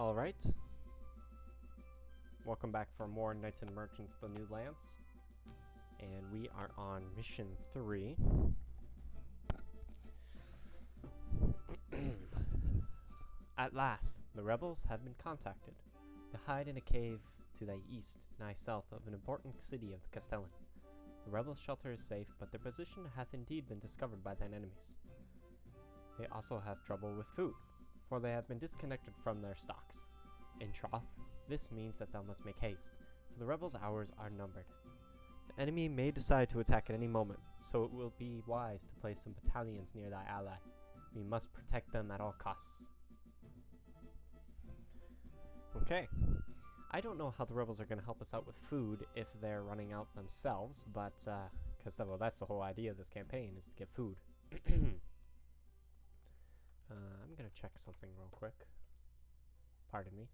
Alright. Welcome back for more Knights and Merchants of the New Lands. And we are on mission 3. At last, the rebels have been contacted. They hide in a cave to the east, nigh south of an important city of the Castellan. The rebels' shelter is safe, but their position hath indeed been discovered by thine enemies. They also have trouble with food, for they have been disconnected from their stocks. In troth, this means that thou must make haste, for the rebels' hours are numbered. The enemy may decide to attack at any moment, so it will be wise to place some battalions near thy ally. We must protect them at all costs. Okay. I don't know how the rebels are going to help us out with food if they're running out themselves, but, because well, that's the whole idea of this campaign, is to get food. I'm going to check something real quick. Pardon me.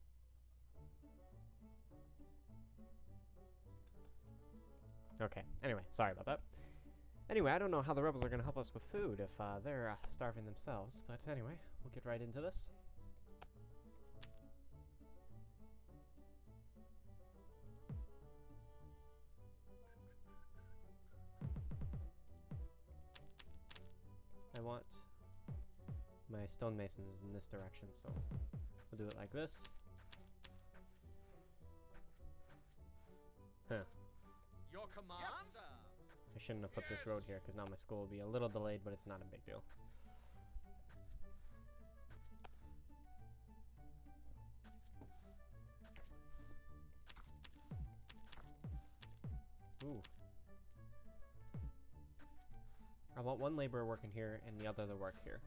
Okay, anyway, sorry about that. Anyway, I don't know how the rebels are going to help us with food if they're starving themselves, but anyway, we'll get right into this. I want my stonemasons in this direction, so we'll do it like this. Huh. Your command? Yes, sir. I shouldn't have put this road here, because now my school will be a little delayed, but it's not a big deal. Ooh. I want one laborer working here and the other to work here.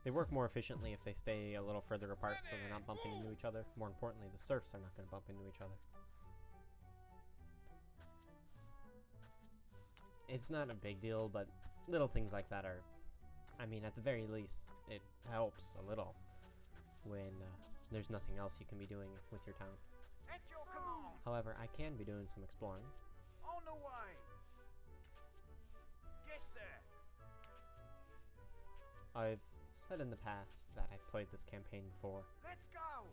They work more efficiently if they stay a little further apart, so they're not bumping into each other. More importantly, the serfs are not going to bump into each other. It's not a big deal, but little things like that are, I mean, at the very least, it helps a little when there's nothing else you can be doing with your town. At your command. However, I can be doing some exploring. On the way. Yes, sir. I've said in the past that I've played this campaign before, Let's go.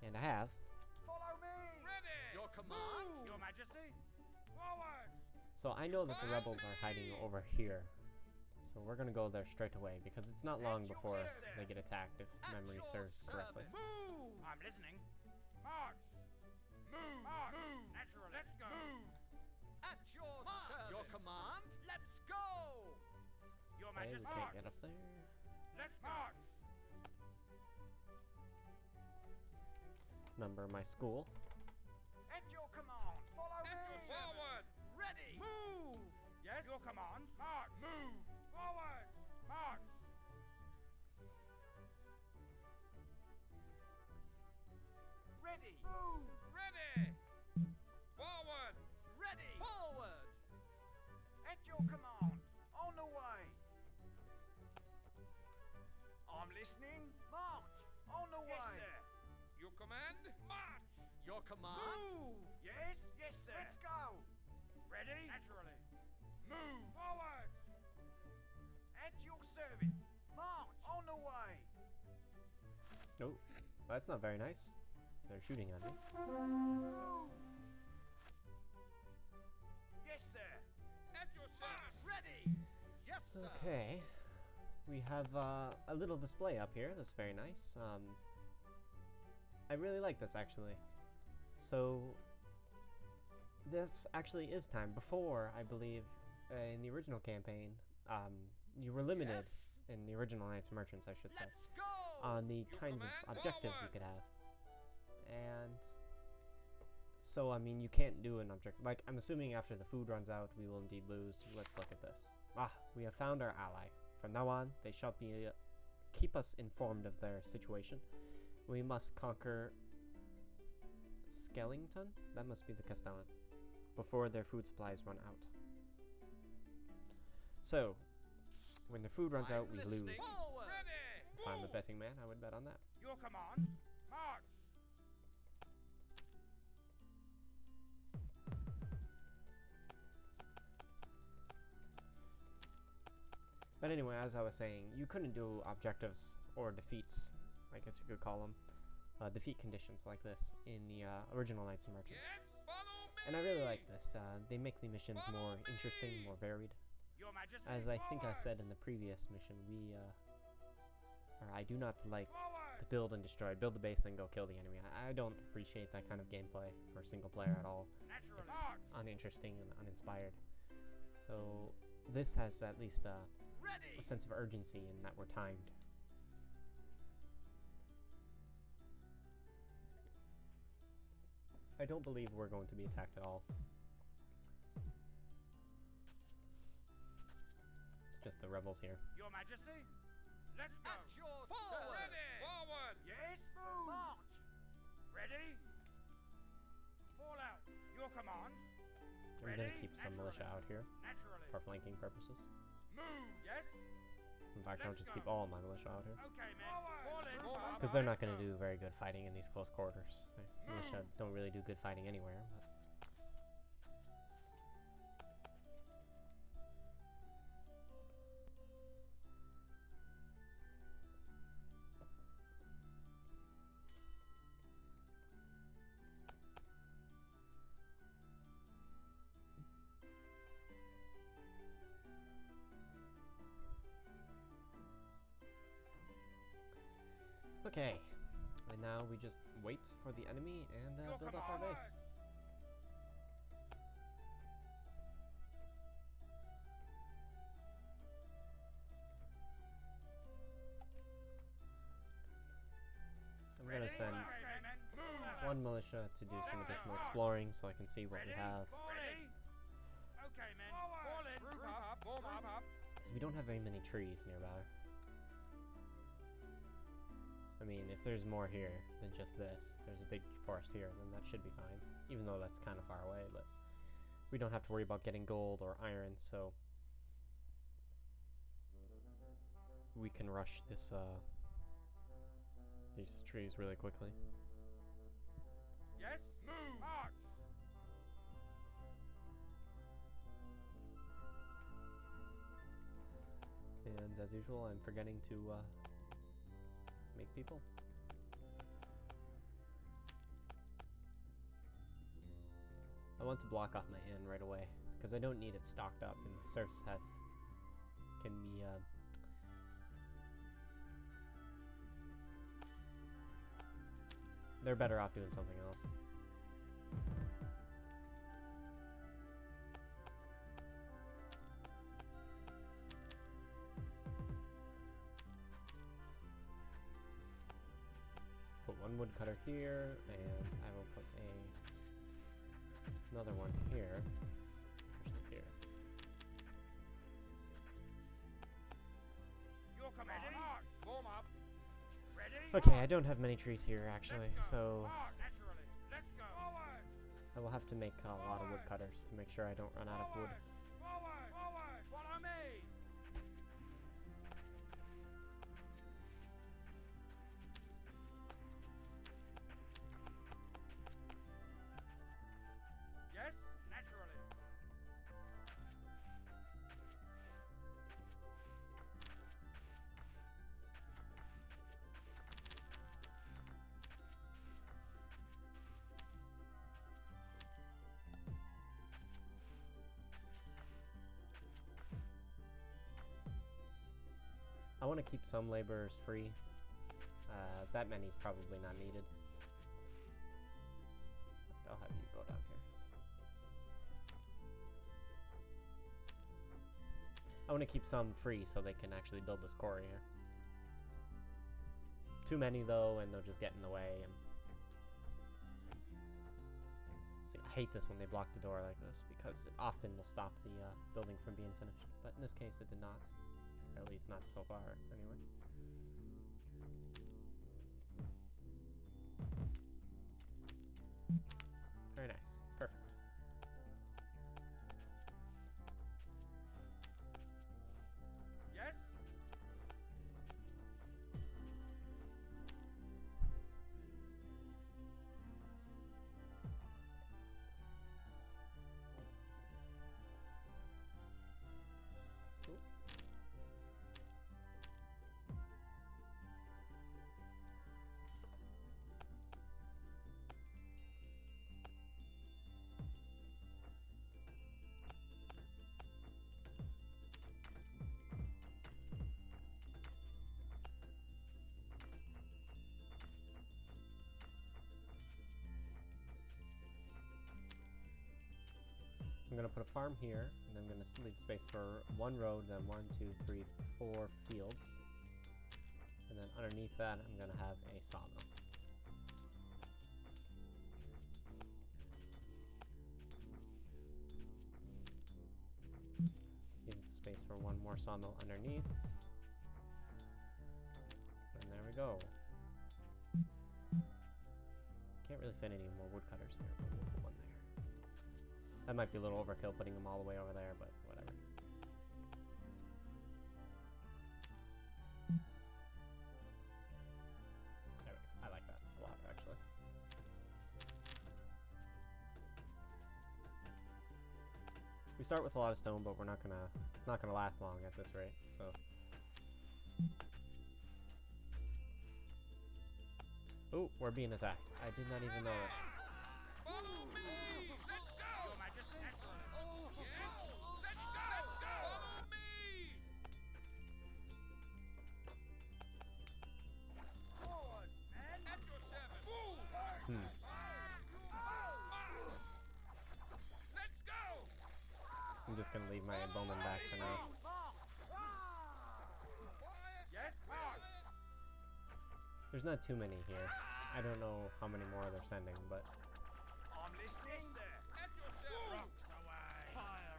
and I have. Follow me. Ready. Your command? Move. Your Majesty. Forward. So I know that the rebels are hiding over here. So we're going to go there straight away, because it's not long before they get attacked, if memory serves correctly. Move. I'm listening. March. Move. March. Move. Naturally. Let's go. Move. At your service. Your command? Let's go. Your Okay, we Majesty. can't get up there. Let's march. Number my school. At your command. Follow me. Forward. Ready. Move. Yes. Your command. March. Move. Forward. March. Ready. Move. Ready. Forward. Ready. Forward. At your command. On the way. I'm listening. March. On the way. Yes, sir. Your command? March. Your command? Move. Yes. Yes, sir. Let's go. Ready? Naturally. Move. Forward. At your service. March. On the way. Oh, that's not very nice. They're shooting at me. Move. Yes, sir. At your service. Ready. Yes, sir. Okay. We have a little display up here. That's very nice. I really like this, actually. So, this actually is time. Before, I believe, in the original campaign, you were limited, Yes. in the original Knights and Merchants, I should say, Let's go. on the Your kinds of command? objectives you Forward. could have. And so, I mean, you can't do an objective. Like, I'm assuming after the food runs out, we will indeed lose. Let's look at this. Ah, we have found our ally. From now on, they shall be keep us informed of their situation. We must conquer Skellington? That must be the Castellan. Before their food supplies run out. So, when the food runs I'm out, we listening. lose. Forward. Ready. If I'm a betting man, I would bet on that. Your command. March. But anyway, as I was saying, you couldn't do objectives or defeats, I guess you could call them, defeat conditions like this in the original Knights and Merchants. Yes, follow me. And I really like this. They make the missions more interesting, more varied. Your Majesty. As I think I Forward. said in the previous mission, I do not like Forward. the build and destroy, build the base, then go kill the enemy. I don't appreciate that kind of gameplay for single player at all. Naturally. It's March. uninteresting and uninspired. So this has at least a Ready. sense of urgency in that we're timed. I don't believe we're going to be attacked at all. It's just the rebels here. Your Majesty. Let's go. At your Forward. service. Ready. Forward. Yes. Move. March. Ready. Fall out. Your command. I'm Ready. gonna keep some militia out here Naturally. for flanking purposes. Move. Yes. In fact, I'll Let's just go. keep all my militia out here. Okay, men. Fall in. Because they're not going to do very good fighting in these close quarters. The militia don't really do good fighting anywhere. But okay, and now we just wait for the enemy and build up our base. I'm gonna send one militia to do some additional exploring so I can see what we have. Ready. Okay, men. Fall in. Group up. Form up. Because we don't have very many trees nearby. I mean, if there's more here than just this, there's a big forest here, then that should be fine. Even though that's kind of far away, but we don't have to worry about getting gold or iron, so we can rush this, these trees really quickly. Yes. Move. March. And as usual, I'm forgetting to, make people. I want to block off my inn right away because I don't need it stocked up, and the serfs can be they're better off doing something else. Put one woodcutter here, and I will put another one here. Push it here. Your command. Form up. Ready. Okay, I don't have many trees here actually, so Naturally. Let's go. Forward. I will have to make a lot of woodcutters to make sure I don't run out of wood. Forward. Forward. Follow me. Yes, naturally. I want to keep some laborers free. That many's probably not needed. I'll have you go down here. I want to keep some free so they can actually build this quarry here. Too many though, and they'll just get in the way. And see, I hate this when they block the door like this because it often will stop the building from being finished. But in this case, it did not. Or at least not so far, anyway. Very nice. Perfect. Yes. gonna put a farm here, and I'm gonna leave space for one road, then 1, 2, 3, 4 fields. And then underneath that, I'm gonna have a sawmill. Give space for one more sawmill underneath. And there we go. Can't really fit any more woodcutters here, but we'll put one there. That might be a little overkill putting them all the way over there, but whatever. I like that a lot, actually. We start with a lot of stone, but it's not gonna last long at this rate, so. Oh, we're being attacked. I did not even notice. Follow me! Let's go! Your Majesty. Excellent. Yes! Let's go! Follow me! Forward, men. At your service! Move! Let's go! I'm just gonna leave my bowman back for now. Yes, There's not too many here. I don't know how many more they're sending, but I'm listening. Yes, sir. At your service! Rocks away. Fire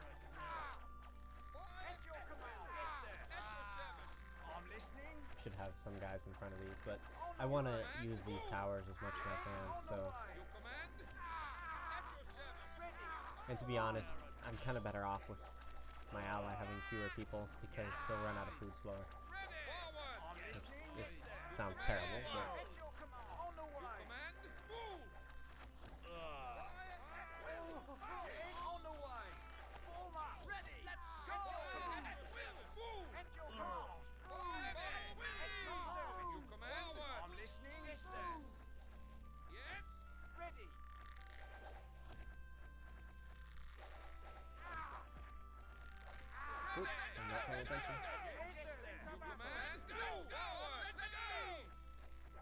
at your command. Yes, sir. At your service! I'm listening. should have some guys in front of these. But I want to use these towers as much as I can. So, Your command? At your service! and to be honest, I'm kind of better off with my ally having fewer people because he'll run out of food slower. Ready! Forward! I'm Which listening. this sounds terrible, but At your command. On the way. Command? Move! Yes, on the way. Form up. Ready. Let's go. At your service! Move! At your command. Ready! At your service. Your command? I'm listening. Yes, sir. Yes? Ready. oop, I'm not paying attention. Yes, sir. Your command? Let's go! Let's go!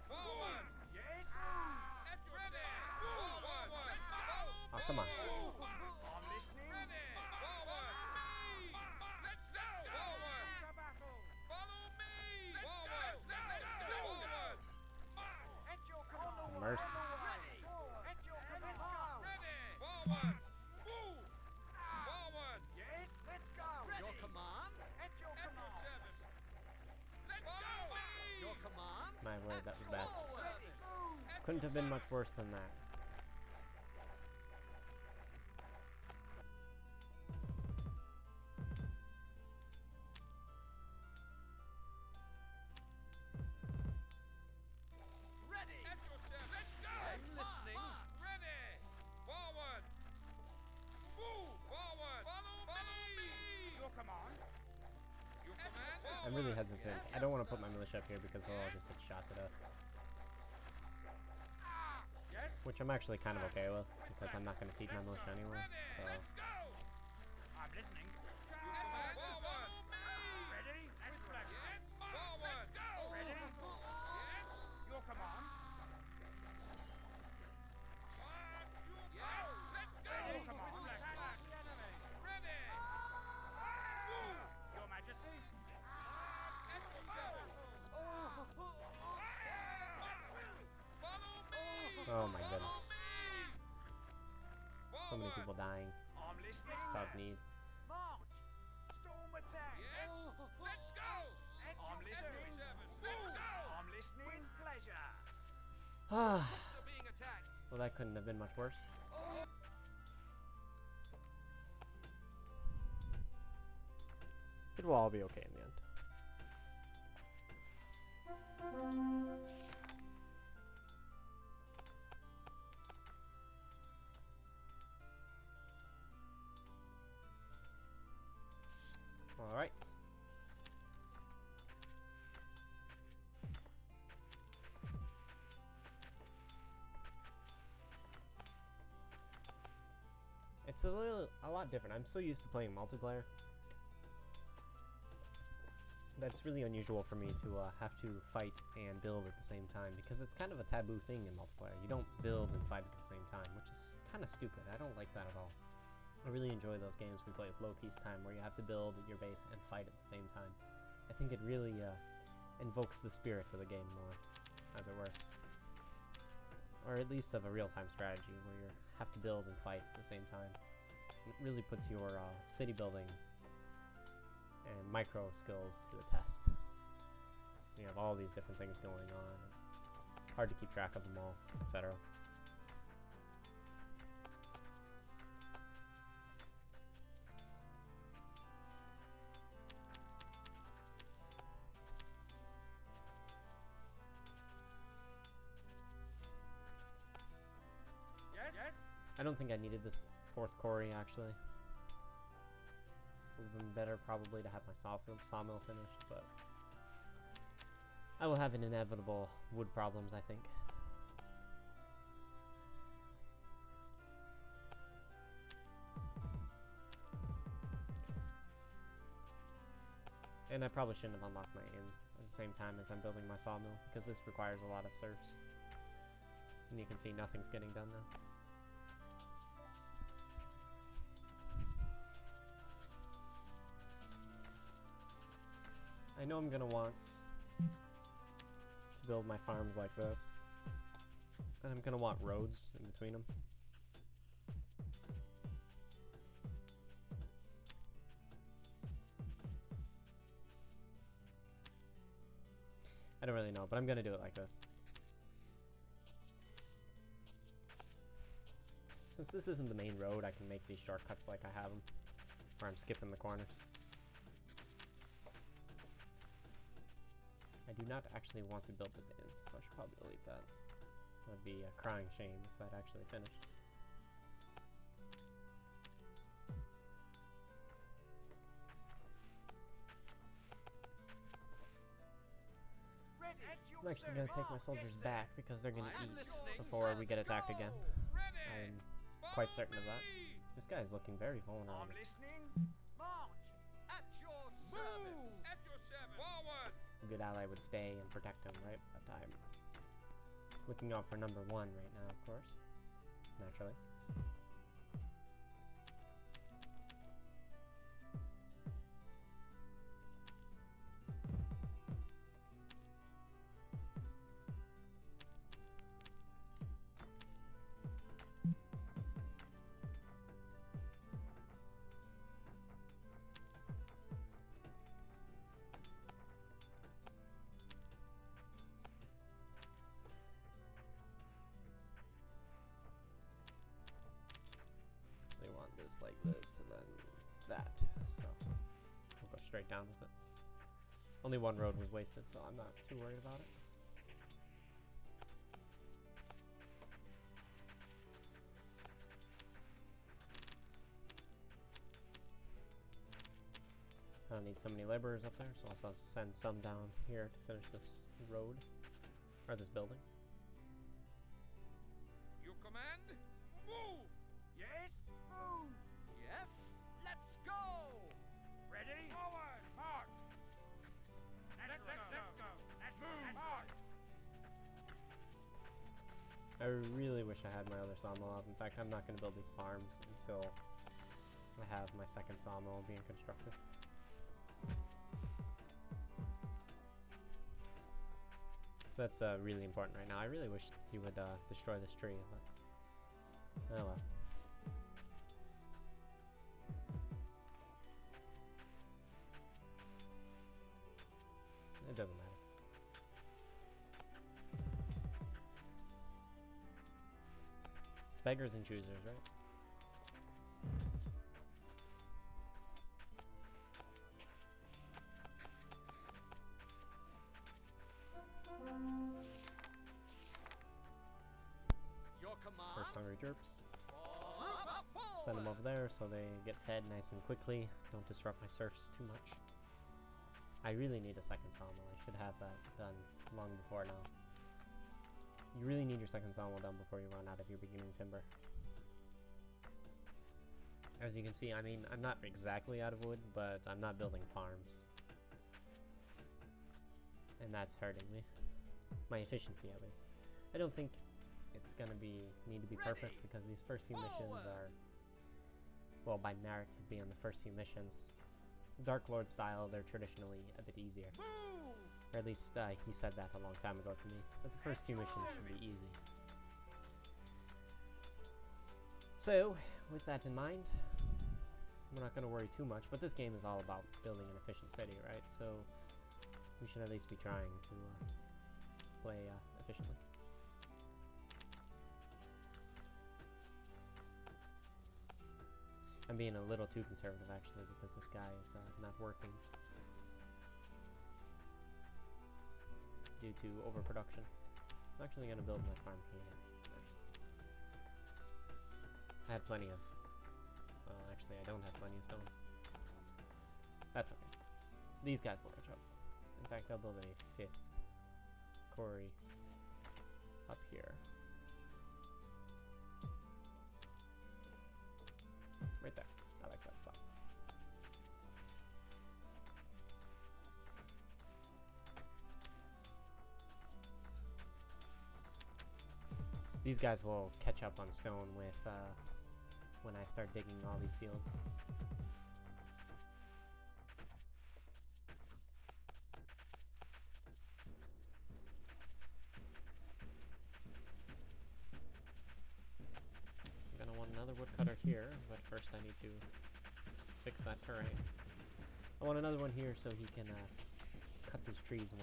Forward! Yes. At your service! Forward! Let's go! Oh, come on. I'm listening. Ready! Forward! Let's go! Forward! To battle. Follow me! Forward! Let's go! Forward! At your command. On the Mercy. way. At your command. Ready! Forward! Move! Forward! Yes. Let's go. Your command? At your At your command. service! Let's go! Your command? My word, that was bad. Ready. Move. Couldn't have been much worse than that. Ready. At your service! Let's go! I'm listening. Ready! Forward! Move! Forward! Follow me! Your command. Your command? I'm really hesitant. I don't want to put my militia up here because they'll all just get shot to death. Yes. Which I'm actually kind of okay with because I'm not going to feed my militia anyway. So, Let's go! I'm listening. Your command? Forward! Ready. With pleasure. Yes! Forward! Let's go! Ready. Yes! Your command. Yes! Let's go! Your command. Attack the enemy. Ready! Move! Your Majesty. At your service! Follow me! oh my goodness. Me! So many Forward! people dying I'm listening. without need. March. Storm attack. Yes! Let's go! At I'm your listening. service. Let's go! I'm listening. With pleasure. Ah, Troops are being attacked. well, that couldn't have been much worse. It will all be okay in the end. All right. It's a lot different. I'm so used to playing multiplayer. That's really unusual for me to have to fight and build at the same time because it's kind of a taboo thing in multiplayer. You don't build and fight at the same time, which is kind of stupid. I don't like that at all. I really enjoy those games we play with low peacetime where you have to build your base and fight at the same time. I think it really invokes the spirit of the game more, as it were. Or at least of a real-time strategy where you have to build and fight at the same time. It really puts your city building and micro skills to the test. You have all these different things going on. Hard to keep track of them all, etc. Yes? I don't think I needed this 4th quarry, actually. Would have been better probably to have my sawmill finished, but I will have an inevitable wood problems, I think. And I probably shouldn't have unlocked my inn at the same time as I'm building my sawmill, because this requires a lot of serfs. And you can see nothing's getting done now. I know I'm gonna want to build my farms like this, and I'm gonna want roads in between them. I don't really know, but I'm gonna do it like this. Since this isn't the main road, I can make these shortcuts like I have them, where I'm skipping the corners. I do not actually want to build this inn, so I should probably delete that. That would be a crying shame if I'd actually finished. I'm actually going to take my soldiers back because they're going to eat before we get attacked again. I'm quite certain of that. This guy is looking very vulnerable. I'm listening. March! At your service. At your service. Forward. A good ally would stay and protect him, right? But I'm looking out for number 1 right now, of course. Naturally. Like this and then that, so we'll go straight down with it. Only 1 road was wasted, so I'm not too worried about it. I don't need so many laborers up there, so I'll send some down here to finish this road, or this building. You command? Move. Yes? Move! Yes. Let's go. Ready? Forward. March. Let's go. Let's move! March! I really wish I had my other sawmill up. In fact, I'm not going to build these farms until I have my 2nd sawmill being constructed. So that's really important right now. I really wish he would destroy this tree, but oh well. It doesn't matter. Beggars and choosers, right? Your command. First hungry jerps. Forward. Send them over there so they get fed nice and quickly. Don't disrupt my serfs too much. I really need a 2nd sawmill. I should have that done long before now. You really need your 2nd sawmill done before you run out of your beginning timber. As you can see, I mean, I'm not exactly out of wood, but I'm not building farms. And that's hurting me. My efficiency, at least. I don't think it's gonna need to be perfect, because these first few missions are, well, by merit to be on the first few missions. Dark Lord style, they're traditionally a bit easier. Move! Or at least he said that a long time ago to me, that the first few missions should be easy. So, with that in mind, we're not going to worry too much, but this game is all about building an efficient city, right? So, we should at least be trying to play efficiently. I'm being a little too conservative, actually, because this guy is not working due to overproduction. I'm actually going to build my farm here first. I have plenty of... Well, actually, I don't have plenty of stone. That's okay. These guys will catch up. In fact, I'll build a 5th quarry up here. Right there. I like that spot. These guys will catch up on stone with when I start digging all these fields. I'm gonna want another woodcutter here, but first I need to fix that terrain. I want another one here so he can cut these trees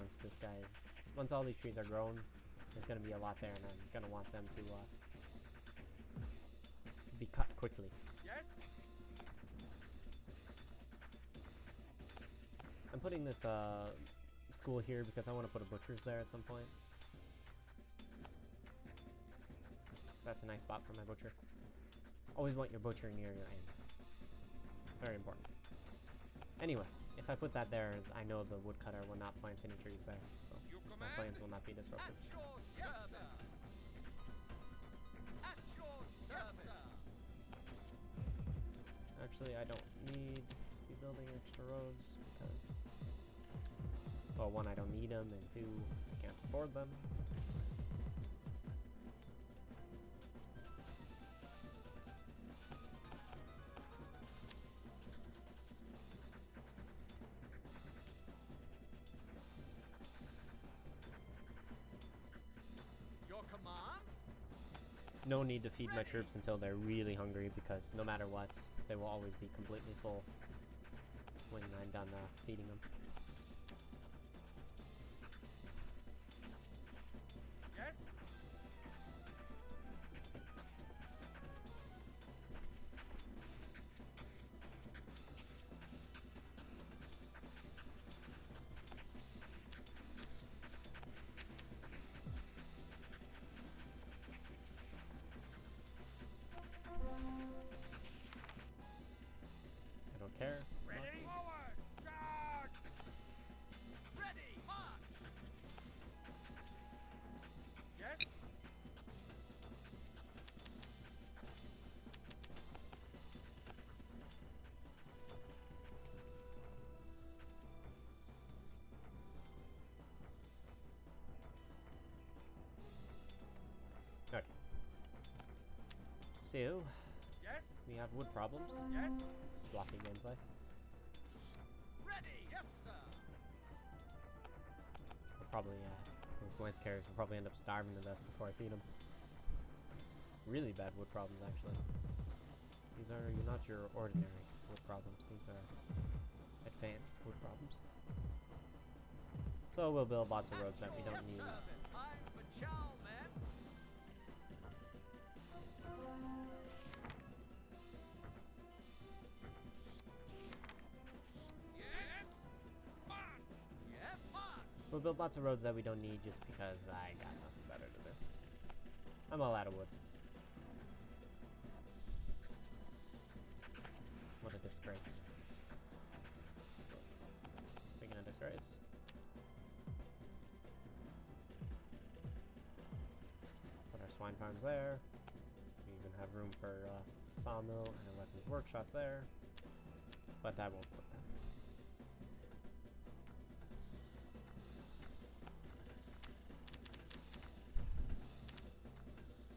once all these trees are grown. There's gonna be a lot there, and I'm gonna want them to be cut quickly. Yes? I'm putting this school here because I want to put a butcher's there at some point. So that's a nice spot for my butcher. Always want your butcher near your aim. Very important. Anyway, if I put that there, I know the woodcutter will not plant any trees there, so my plans will not be disrupted. At your service. At your service. Actually, I don't need to be building extra roads because, well, 1, I don't need them, and 2, I can't afford them. Your command? No need to feed my troops until they're really hungry, because no matter what, they will always be completely full when I'm done feeding them. Yes? I don't care. Ready? Forward! Charge! Ready, march! Yes? Okay. So, Yes? we have wood problems. Yes? Sloppy gameplay. Ready, yes, sir. We'll probably, those lance carriers will probably end up starving to death before I feed them. Really bad wood problems, actually. These are not your ordinary wood problems. These are advanced wood problems. So we'll build lots of roads that we don't need. I'm for chow, man. Yes. March. Yes, march. We'll build lots of roads that we don't need just because I got nothing better to do. I'm all out of wood. What a disgrace. Speaking of disgrace. Put our swine farms there. We even have room for a sawmill and a weapons workshop there. But I won't put that.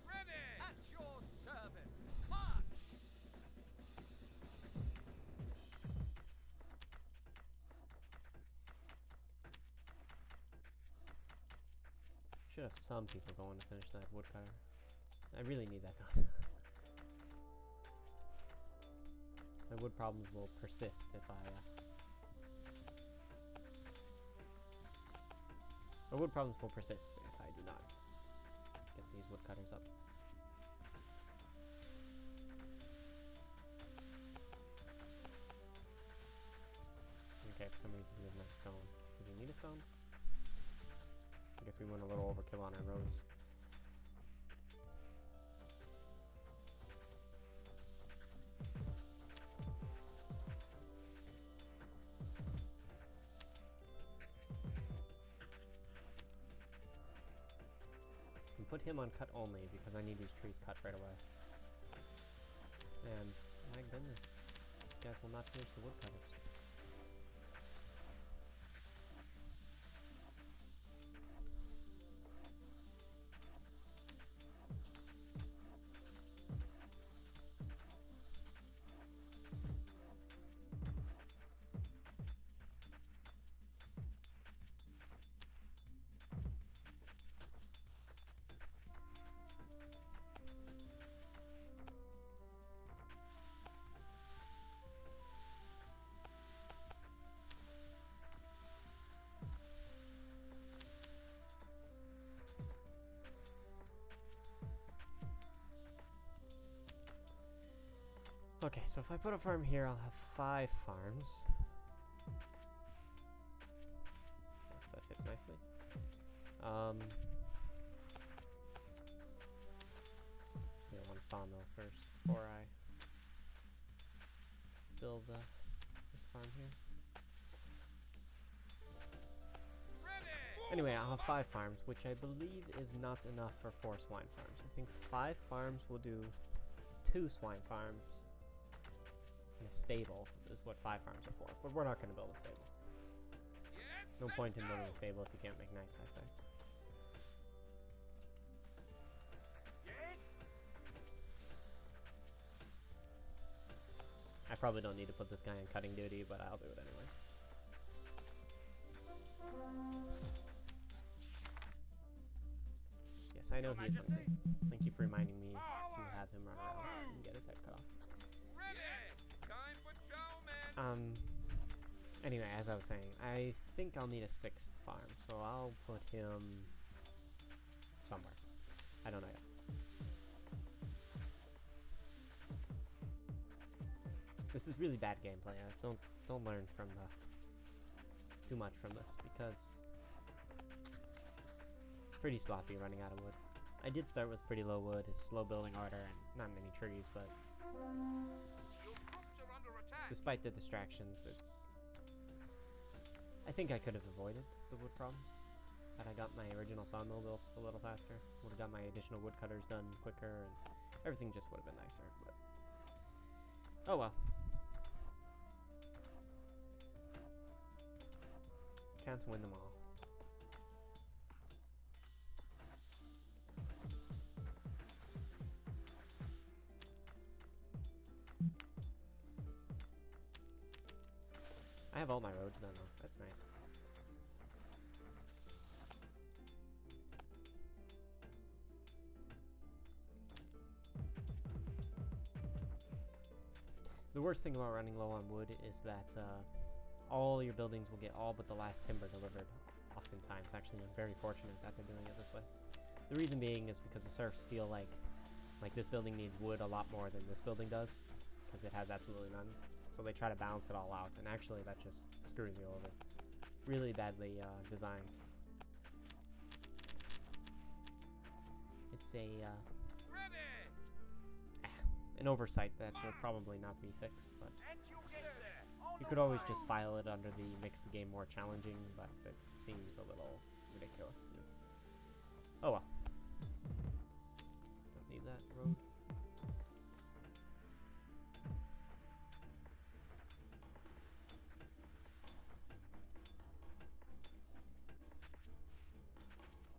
Ready. At your service. March. should have some people going to finish that woodcutter. I really need that done. My wood problems will persist if I... my wood problems will persist if I do not get these woodcutters up. Okay, for some reason he doesn't have stone. Does he need a stone? I guess we went a little overkill on our roads. And put him on cut only because I need these trees cut right away. And my goodness, these guys will not finish the woodcutters. Okay, so if I put a farm here, I'll have 5 farms. Yes, that fits nicely. Yeah, one sawmill first before I build this farm here. Anyway, I'll have 5 farms, which I believe is not enough for 4 swine farms. I think 5 farms will do 2 swine farms. And a stable is what 5 farms are for, but we're not going to build a stable. No point in building a stable if you can't make knights, I say. I probably don't need to put this guy on cutting duty, but I'll do it anyway. Yes, I know he is hungry. Thank you for reminding me to have him run around and get his head cut off. Anyway, as I was saying, I think I'll need a 6th farm, so I'll put him somewhere. I don't know yet. This is really bad gameplay. Don't learn from too much from this because it's pretty sloppy running out of wood. I did start with pretty low wood, slow building order, and not many trees, but despite the distractions, I think I could have avoided the wood problems had I got my original sawmill built a little faster. Would have got my additional woodcutters done quicker, and everything just would have been nicer, but oh well. Can't win them all. I have all my roads done though. That's nice. The worst thing about running low on wood is that all your buildings will get all but the last timber delivered oftentimes. Actually, I'm very fortunate that they're doing it this way. The reason being is because the serfs feel like this building needs wood a lot more than this building does because it has absolutely none. So they try to balance it all out, and actually that just screws you over. Really badly designed. It's an oversight that will probably not be fixed, but you could always just file it under the makes the game more challenging, but it seems a little ridiculous to me. Oh well. Don't need that road.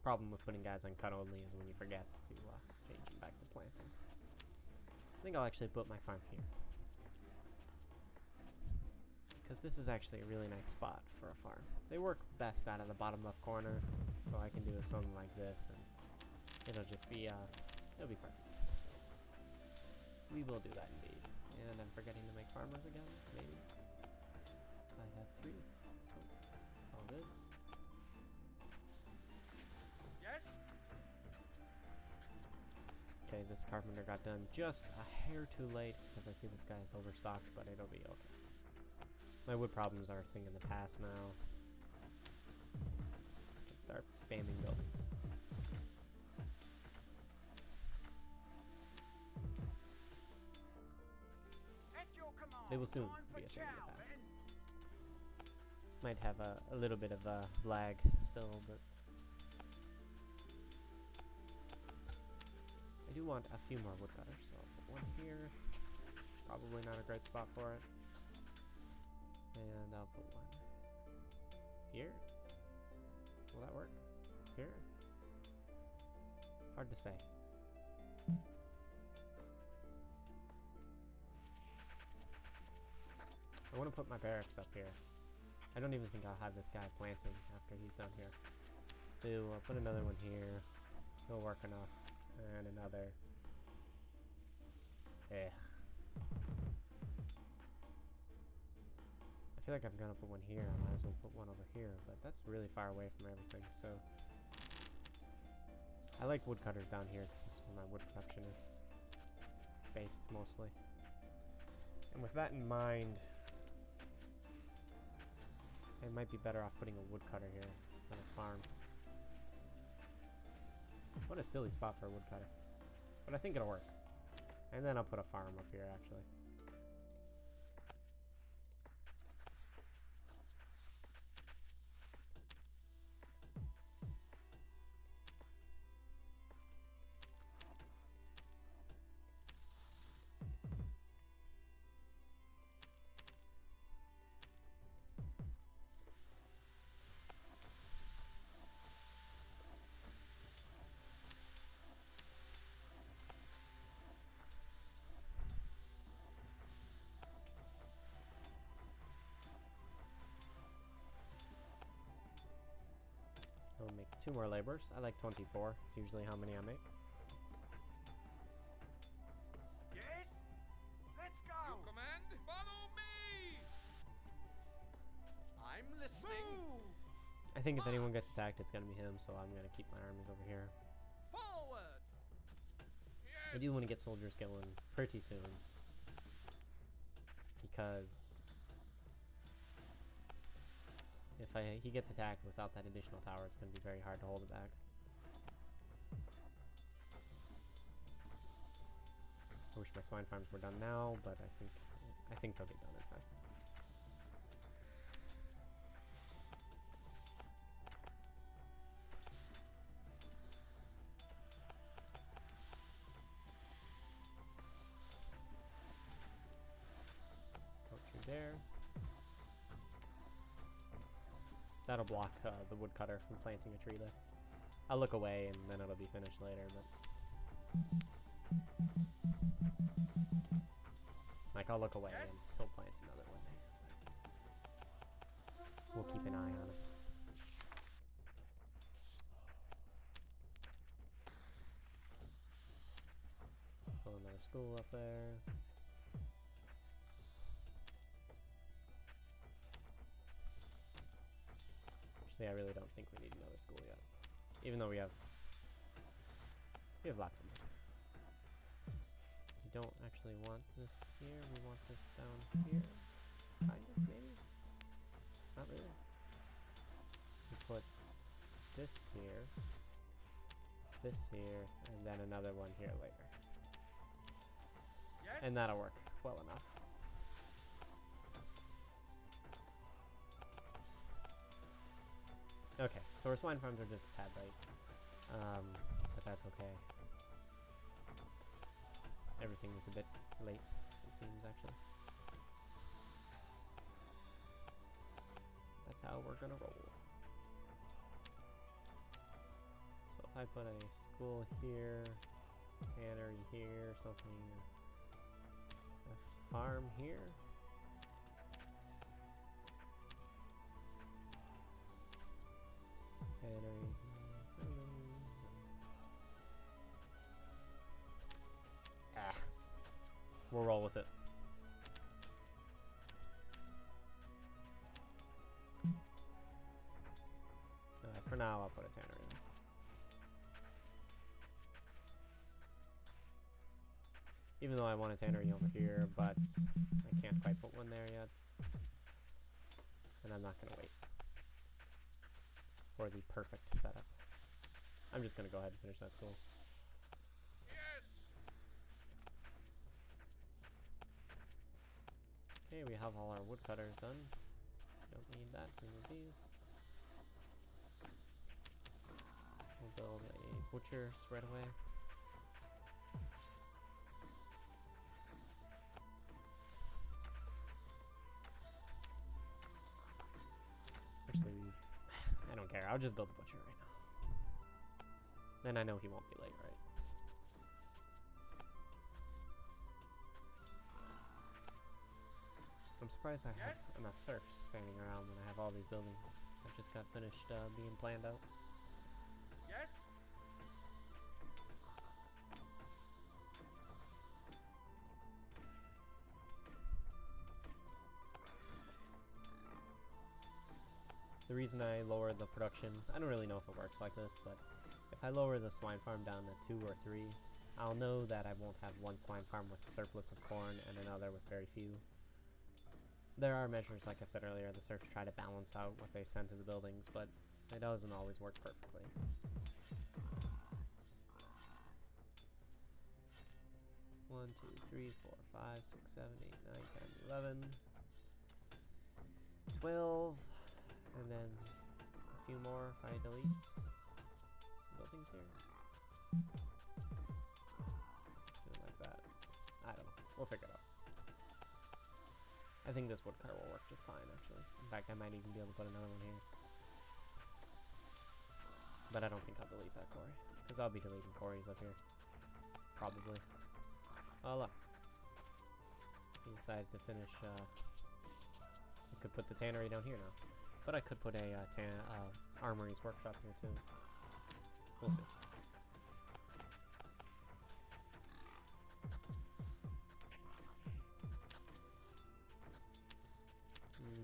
Problem with putting guys on cut only is when you forget to change them back to planting. I think I'll actually put my farm here. because this is actually a really nice spot for a farm. They work best out of the bottom left corner, so I can do something like this, and it'll just be, it'll be perfect. So we will do that indeed. And I'm forgetting to make farmers again, maybe. I have 3. Oh, it's all good. Yes? Okay, this carpenter got done just a hair too late because I see this guy is overstocked, but it'll be okay. My wood problems are a thing in the past now. I can start spamming buildings. At your command. They will soon Time be for a thing in the chow, past. then. Might have a little bit of lag still, but I do want a few more woodcutters, so I'll put one here. Probably not a great spot for it. And I'll put one here. Will that work? Here? Hard to say. I want to put my barracks up here. I don't even think I'll have this guy planting after he's done here. So I'll put another one here. It'll work enough. And another. I feel like I'm gonna put one here. I might as well put one over here, but that's really far away from everything, so I like woodcutters down here because this is where my wood production is based mostly. And with that in mind, I might be better off putting a woodcutter here than a farm. What a silly spot for a woodcutter. But I think it'll work. And then I'll put a farm up here, actually. I'll make 2 more laborers. I like 24. It's usually how many I make. Yes? Let's go. You command? Follow me! I'm listening. Move. I think if anyone gets attacked, it's gonna be him, so I'm gonna keep my armies over here. Forward! I do want to get soldiers going pretty soon. Because if he gets attacked without that additional tower, it's going to be very hard to hold it back. I wish my swine farms were done now, but I think they'll get done in time. Poetry there. That'll block the woodcutter from planting a tree there. I'll look away and then it'll be finished later, but like I'll look away and he'll plant another one there. We'll keep an eye on it. Pull another school up there. Actually, I really don't think we need another school yet, even though we have lots of money. We don't actually want this here. We want this down here, kind of, maybe. Not really. We put this here, and then another one here later. Yes? And that'll work well enough. Okay, so our swine farms are just a tad late, but that's okay. Everything is a bit late, it seems, actually. That's how we're gonna roll. So if I put a school here, tannery here, something, a farm here, Tannery. Ah. We'll roll with it. For now, I'll put a tannery in. Even though I want a tannery over here, but I can't quite put one there yet. And I'm not going to wait for the perfect setup. I'm just going to go ahead and finish that school. Yes. Okay, we have all our woodcutters done. Don't need that. Remove these. We'll build a butcher right away. Actually, I don't care. I'll just build a butcher right now. Then I know he won't be late, right? I'm surprised I have enough serfs standing around when I have all these buildings that just got finished being planned out. Yes? The reason I lowered the production, I don't really know if it works like this, but if I lower the swine farm down to 2 or 3, I'll know that I won't have one swine farm with a surplus of corn and another with very few. There are measures, like I said earlier, the serfs try to balance out what they send to the buildings, but it doesn't always work perfectly. One, 2, 3, 4, 5, 6, 7, 8, 9, 10, 11, 12, and then a few more if I delete some buildings here. Something like that. I don't know. We'll figure it out. I think this woodcutter will work just fine, actually. In fact, I might even be able to put another one here. But I don't think I'll delete that quarry, because I'll be deleting quarries up here. Probably. Oh, look. He decided to finish, I could put the tannery down here now. But I could put a armory's workshop here too. We'll see.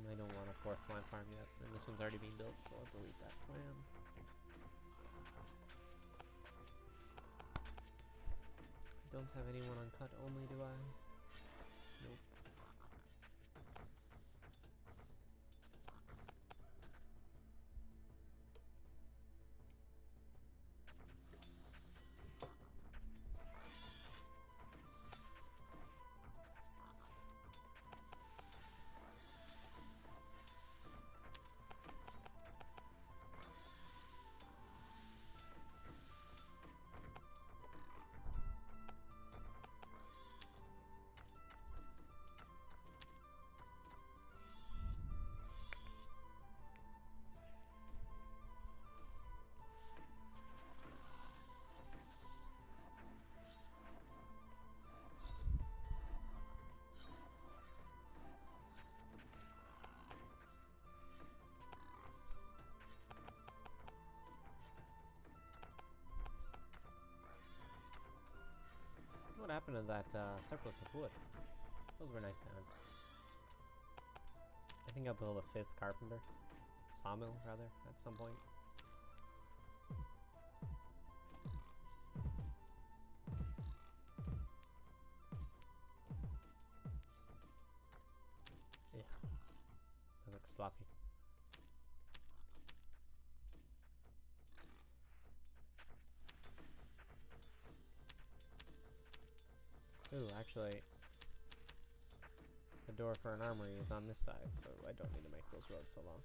I don't want a 4th swine farm yet, and this one's already being built, so I'll delete that plan. I don't have anyone on cut only, do I? Nope. What happened to that surplus of wood? Those were nice times. I think I'll build a 5th carpenter. Sawmill, rather, at some point. Yeah. That looks sloppy. Ooh, actually, the door for an armory is on this side, so I don't need to make those roads so long.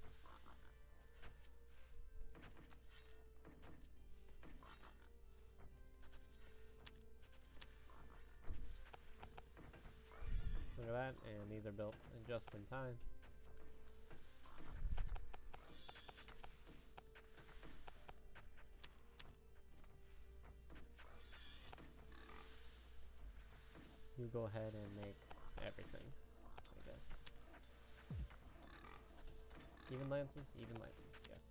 Look at that, and these are built just in time. You go ahead and make everything, I guess. Even lances? Even lances, yes.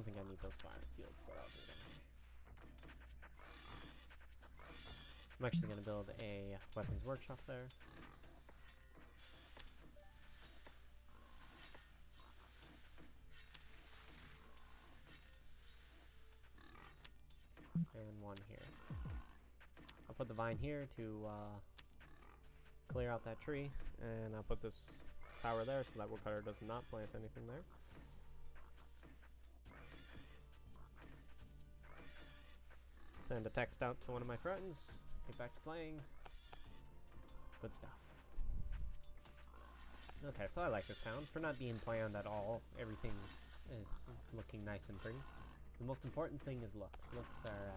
don't think I need those fire fields, but I'll do it anyway. I'm actually going to build a weapons workshop there. And one here. I'll put the vine here to clear out that tree, and I'll put this tower there so that woodcutter does not plant anything there. Send a text out to one of my friends. Get back to playing. Good stuff. Okay, so I like this town. For not being planned at all, everything is looking nice and pretty. The most important thing is looks. Looks are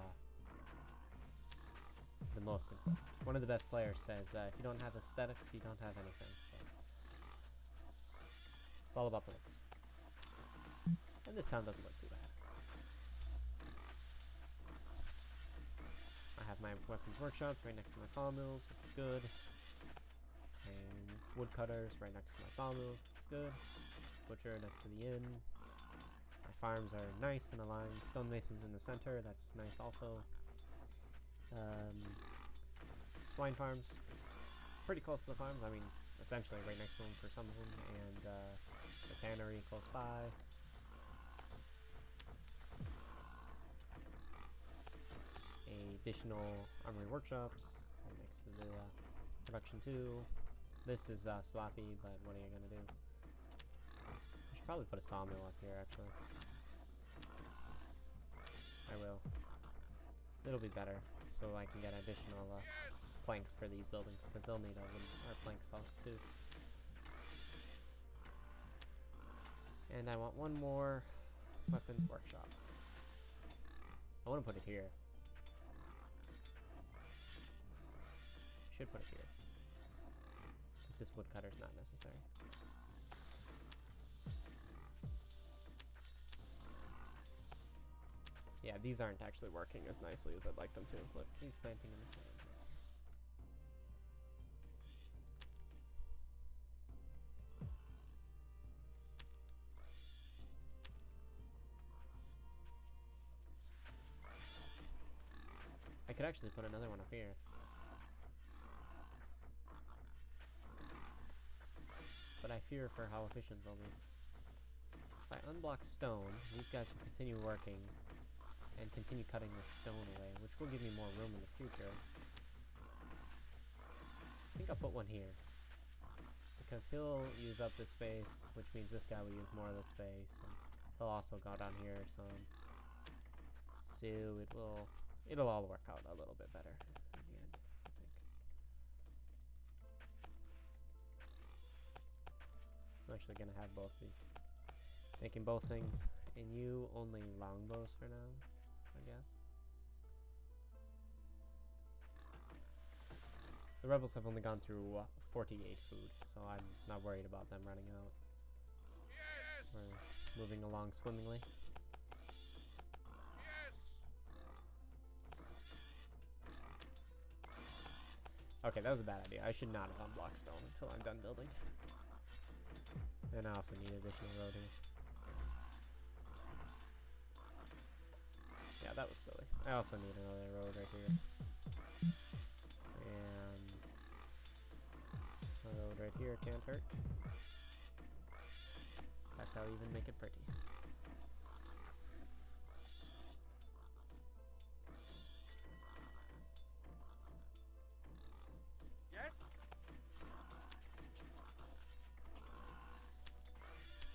the most important. One of the best players says, if you don't have aesthetics, you don't have anything. So it's all about the looks. And this town doesn't look too bad. I have my weapons workshop right next to my sawmills, which is good. And woodcutters right next to my sawmills, which is good. Butcher next to the inn. My farms are nice and aligned. Stonemasons in the center, that's nice also. Swine farms, pretty close to the farms. I mean, essentially right next to them for some of them. And the tannery close by. Additional armory workshops right next to the production 2. This is sloppy, but what are you gonna do? I should probably put a sawmill up here, actually. I will. It'll be better, so I can get additional planks for these buildings, because they'll need our planks too. And I want one more weapons workshop. I want to put it here. Should put it here. Because this woodcutter's not necessary. Yeah, these aren't actually working as nicely as I'd like them to. Look, he's planting in the sand. I could actually put another one up here. But I fear for how efficient they'll be. If I unblock stone, these guys will continue working and continue cutting this stone away, which will give me more room in the future. I think I'll put one here. Because he'll use up this space, which means this guy will use more of the space, and he'll also go down here some. So it'll all work out a little bit better in the end, I think. I'm actually gonna have both these. Making both things, and you only longbows for now, I guess. The rebels have only gone through 48 food, so I'm not worried about them running out. Yes! We're moving along swimmingly. Yes! Okay, that was a bad idea. I should not have unblocked stone until I'm done building. And I also need additional road here. Yeah, that was silly. I also need another road right here. And a road right here can't hurt. In fact, I'll even make it pretty. Yes?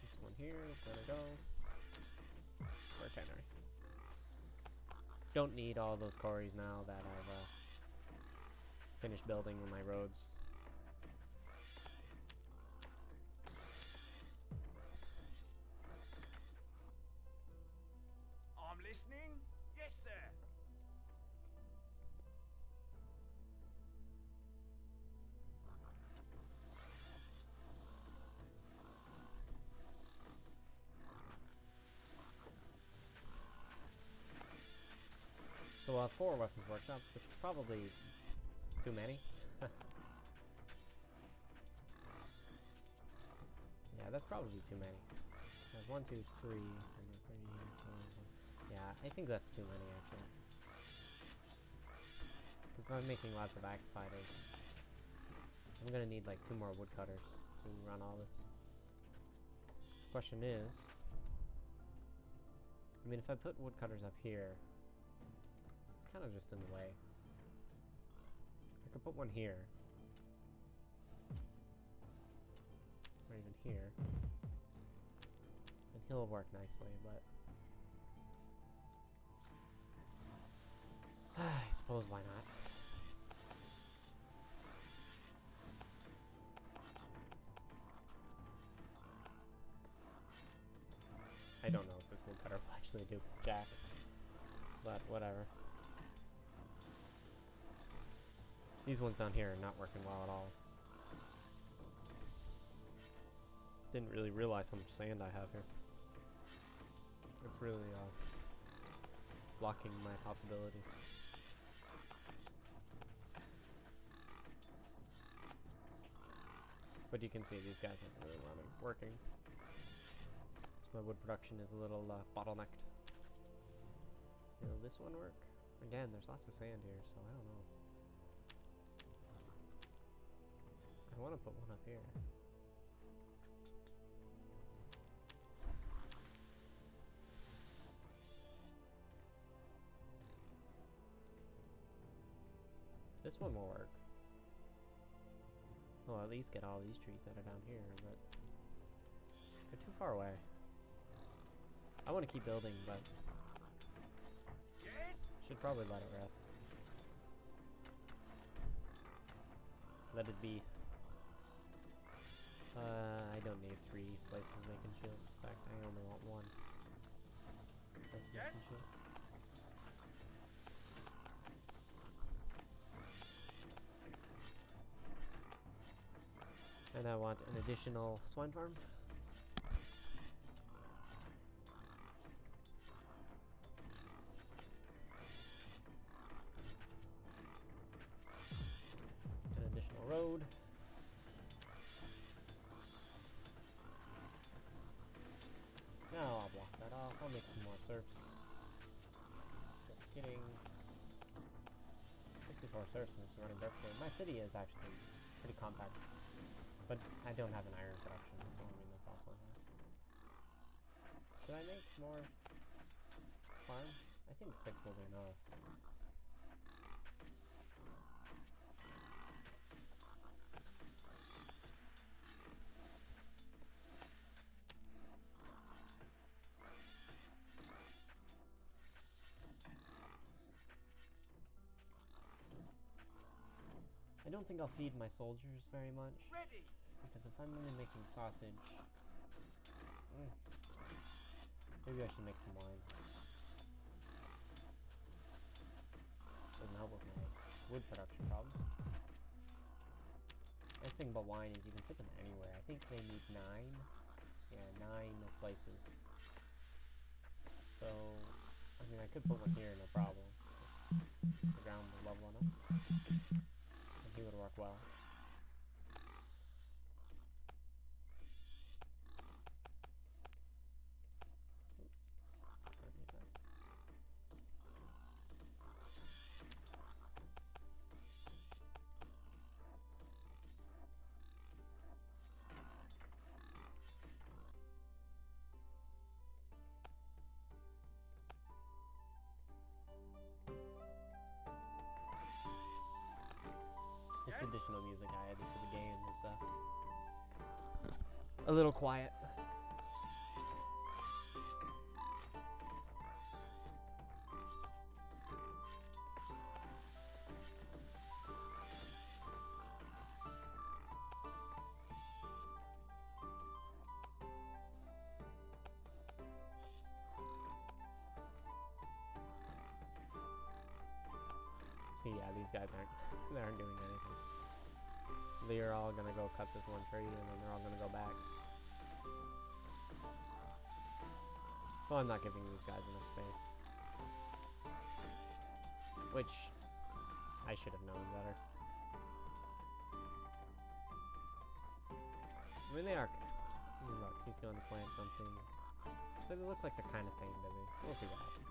This one here is gonna go for a tannery. Don't need all those quarries now that I've finished building my roads. I'm listening. Yes, sir. So we'll have 4 weapons workshops, which is probably too many. Yeah, that's probably too many. So 1, 2, 3, 4, Yeah, I think that's too many actually. Because if I'm making lots of axe fighters, I'm gonna need like 2 more woodcutters to run all this. Question is, I mean, if I put woodcutters up here, it's kind of just in the way. I could put one here, or even here, and he'll work nicely, but I suppose why not? I don't know if this woodcutter will actually do jack, but whatever. These ones down here are not working well at all. Didn't really realize how much sand I have here. It's really blocking my possibilities. But you can see these guys aren't really working. So my wood production is a little bottlenecked. Will this one work? Again, there's lots of sand here, so I don't know. I want to put one up here. This one will work. Well, at least get all these trees that are down here, but they're too far away. I want to keep building, but should probably let it rest. Let it be. I don't need 3 places making shields. In fact, I only want 1 place making shields. And I want an additional swine farm. An additional road. Now I'll block that off. I'll make some more serfs. Just kidding. 64 serfs is running perfectly. My city is actually pretty compact. But I don't have an iron production, so I mean that's also enough. Should I make more farms? I think 6 will be enough. I don't think I'll feed my soldiers very much. Ready. Because if I'm only making sausage, maybe I should make some wine. Doesn't help with my wood production problem. Nice thing about wine is you can fit them anywhere. I think they need 9. Yeah, 9 places. So, I mean, I could put one here, no problem. If the ground was level enough. And he would work well. This additional music I added to the game is a little quiet. See, yeah, these guys they aren't doing anything. They're all gonna go cut this one tree, and then they're all gonna go back. So I'm not giving these guys enough space. Which, I should have known better. I mean, they are... Look, he's going to plant something. So they look like they're kind of staying busy. We'll see what happens.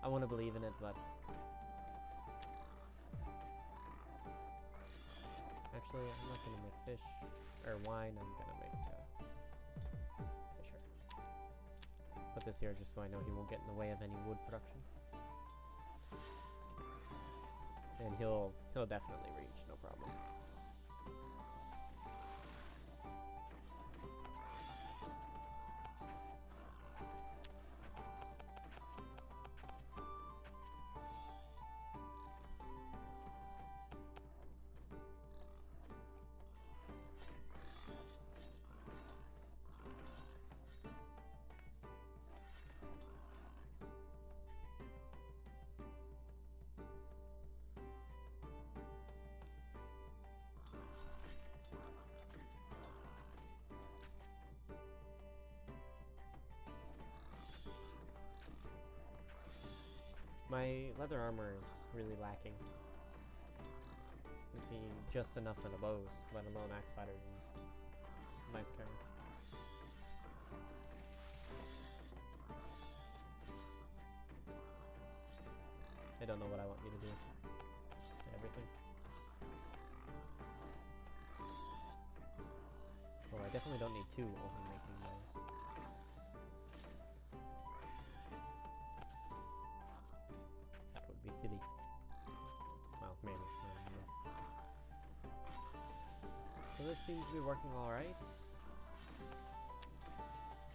I want to believe in it, but actually, I'm not gonna make fish or wine. I'm gonna make fisher. Put this here just so I know he won't get in the way of any wood production. And he'll definitely reach, no problem. My leather armor is really lacking. You see just enough for the bows, let alone axe fighters and knights carry. I don't know what I want you to do. Everything. Oh, I definitely don't need two only making bows. That would be silly. Well, maybe. I don't know. So this seems to be working alright.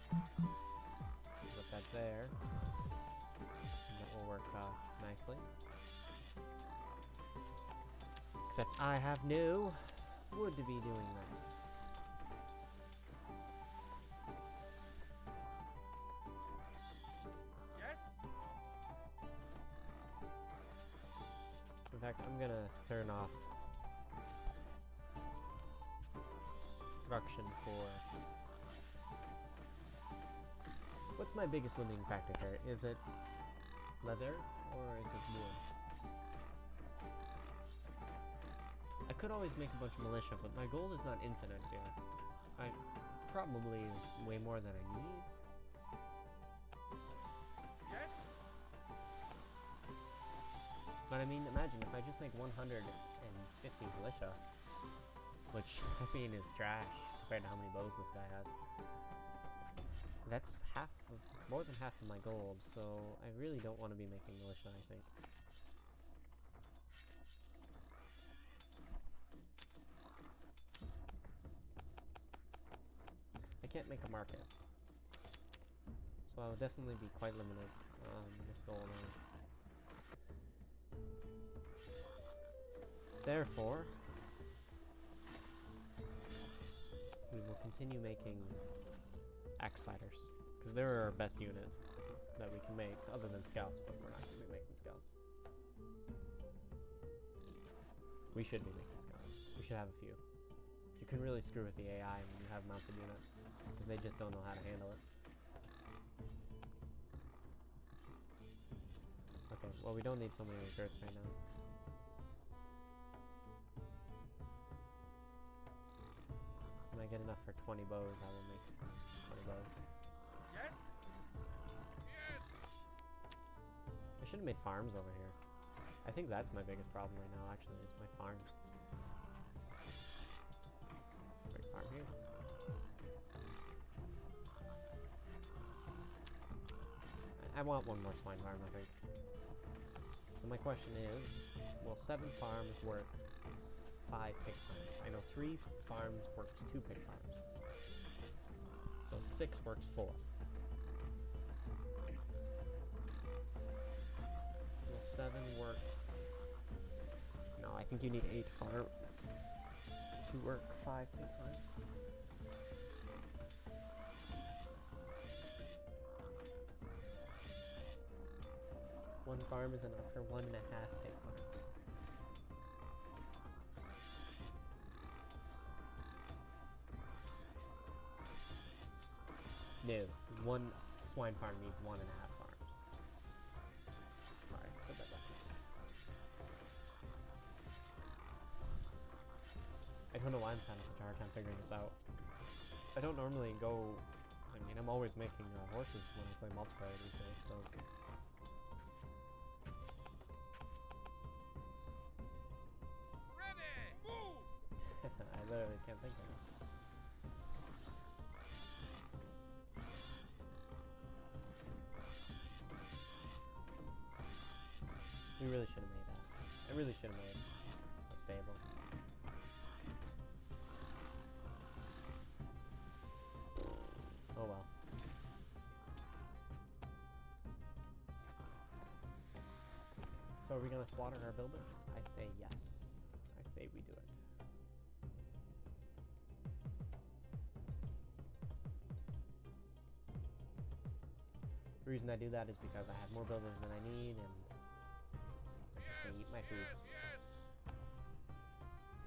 Put that there. And that will work nicely. Except I have no wood to be doing that. Yes? In fact, I'm gonna turn off production for... What's my biggest limiting factor here? Is it leather or is it wood? I could always make a bunch of militia, but my goal is not infinite here. I probably is way more than I need. Yes? But I mean, imagine if I just make 150 militia, which I mean is trash compared to how many bows this guy has. That's more than half of my gold, so I really don't want to be making militia, I think. I can't make a market, so I will definitely be quite limited on this goal now. Therefore, we will continue making axe fighters, because they're our best unit that we can make, other than scouts, but we're not going to be making scouts. We should be making scouts. We should have a few. You can really screw with the AI when you have mounted units, because they just don't know how to handle it. Okay, well, we don't need so many recruits right now. When I get enough for 20 bows, I will make 20 bows. Yes? Yes! I should have made farms over here. I think that's my biggest problem right now, actually, is my farms. Big farm here. I want one more swine farm, I think. So my question is, will 7 farms work 5 pig farms? I know 3 farms works 2 pig farms. So 6 works 4. Will 7 work? No, I think you need 8 farm to work 5 pig farms. One farm is enough for 1.5 pig farms. No, 1 swine farm needs 1.5 farms. Sorry, I said that backwards. I don't know why I'm having such a hard time figuring this out. I don't normally go... I mean, I'm always making horses when I play multiplayer these days, so... can't think of it. We really should have made that. I really should have made a stable. Oh well. So are we gonna slaughter our builders? I say yes. I say we do it. The reason I do that is because I have more builders than I need, and I'm just gonna eat my food. Yes.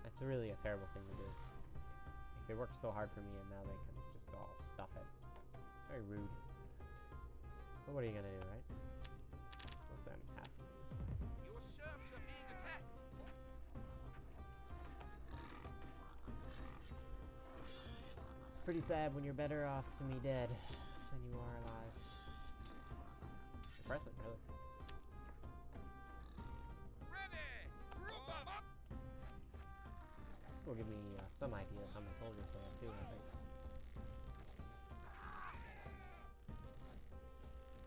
That's really a terrible thing to do. Like, they worked so hard for me, and now they can just all stuff it. It's very rude. But what are you gonna do, right? We'll send half of it this way. Your serfs are being attacked. It's pretty sad when you're better off to me dead than you are alive. Depressing, really. Ready. Group up. This will give me some idea of how many soldiers they have too, I think.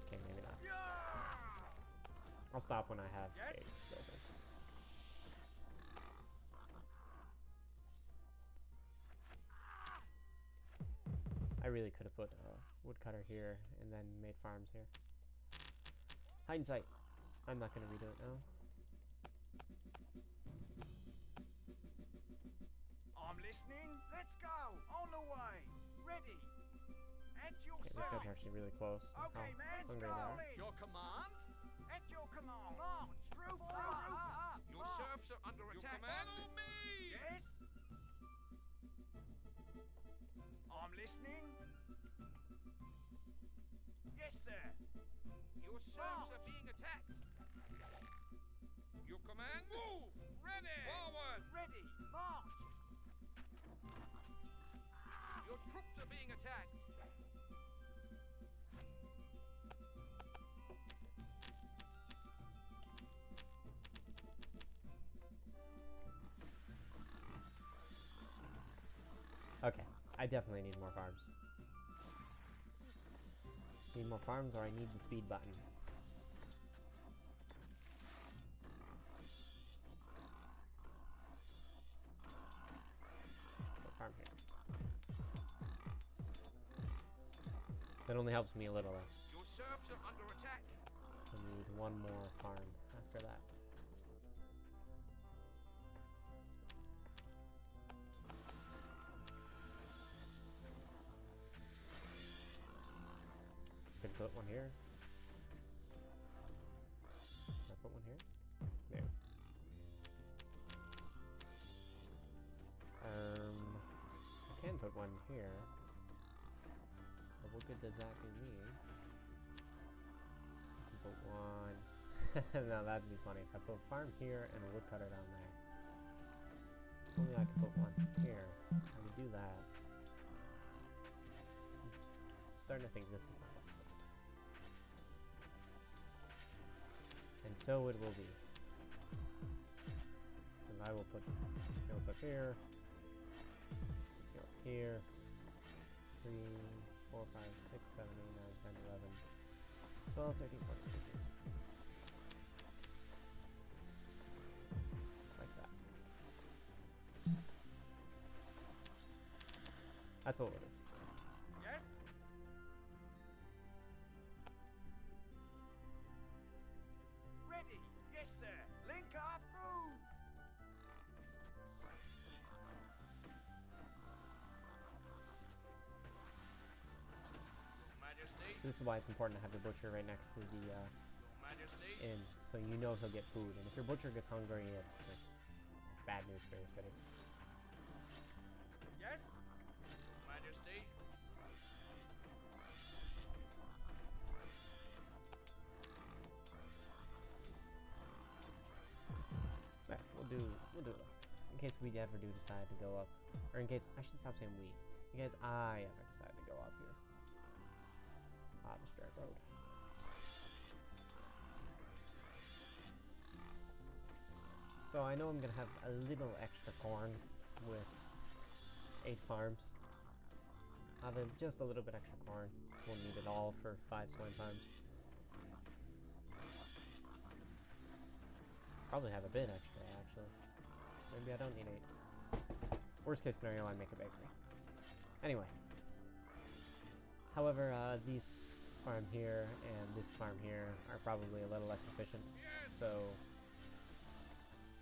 Okay, maybe not. I'll stop when I have 8 builders. I really could have put a woodcutter here and then made farms here. Hindsight. I'm not going to redo it now. I'm listening. Let's go. On the way. Ready. At your Okay, these guys service. are actually really close. Okay, How man. hungry they are. Your command. At your command. Launch. Troop up. Your serfs are under attack. Follow me. Yes. I'm listening. Yes, sir. Your serfs are being attacked. Your command. Move. Ready. Forward. Ready. March. Your troops are being attacked. Okay, I definitely need more farms. Need more farms or I need the speed button. Put a farm here. That only helps me a little though. Your serfs are under attack. I need one more farm after that. Could put one here. Can I put one here? No. I can put one here. But what good does that do me? I can put one. No, that'd be funny if I put a farm here and a woodcutter down there. If only I could put one here. I would do that. I'm starting to think this is my best bet. And so it will be. And I will put fields up here, fields here, 3, 4, 5, 6, 7, 8, 9, 10, 11, 12, 13, 14, 15, 16. Like that. That's what we'll do. Yes. Ready. Yes, sir. Link up. Move. Your Majesty. So this is why it's important to have the butcher right next to the Your Majesty. inn, so you know he'll get food. And if your butcher gets hungry, it's bad news for your city. Yes. Your Majesty. Yeah, we'll do it like this. In case we ever do decide to go up, or in case I should stop saying we. In case I ever decide to go up here. This dirt road. So I know I'm gonna have a little extra corn with 8 farms. Have just a little bit extra corn. Won't need it all for 5 swine farms. Probably have a bit extra, actually. Maybe I don't need 8. Worst case scenario, I make a bakery. Anyway. However, these farm here and this farm here are probably a little less efficient, so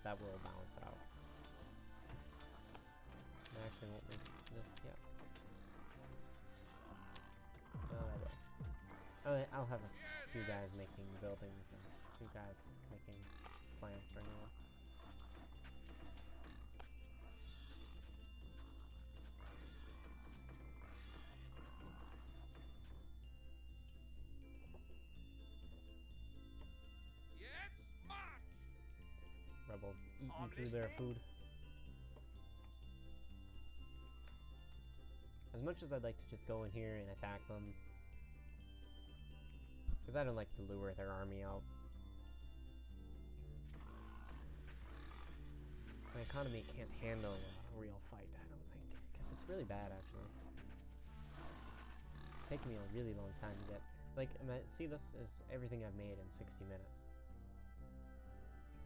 that will balance it out. I actually won't make this yet. No, I will. I'll have a few guys making buildings and a few guys making plans for anyone. Yes, march! Rebels eating I'm through their listening. food. As much as I'd like to just go in here and attack them, because I don't like to lure their army out. My economy can't handle a real fight, I don't think, because it's really bad, actually. It's taken me a really long time to get, like, see, this is everything I've made in 60 minutes.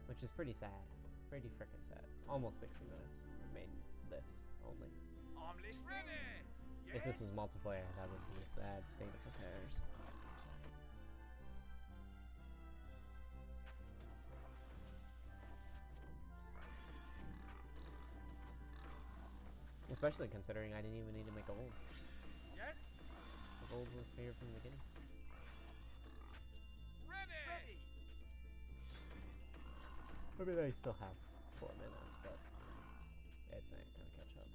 Which is pretty sad. Pretty frickin' sad. Almost 60 minutes. I've made this, only. I'm listening. Ready! If this was multiplayer, that would be a sad state of affairs. Especially considering I didn't even need to make gold. Yes. The gold was here from the beginning. Ready! Ready. I mean, I still have 4 minutes, but it's not gonna catch up.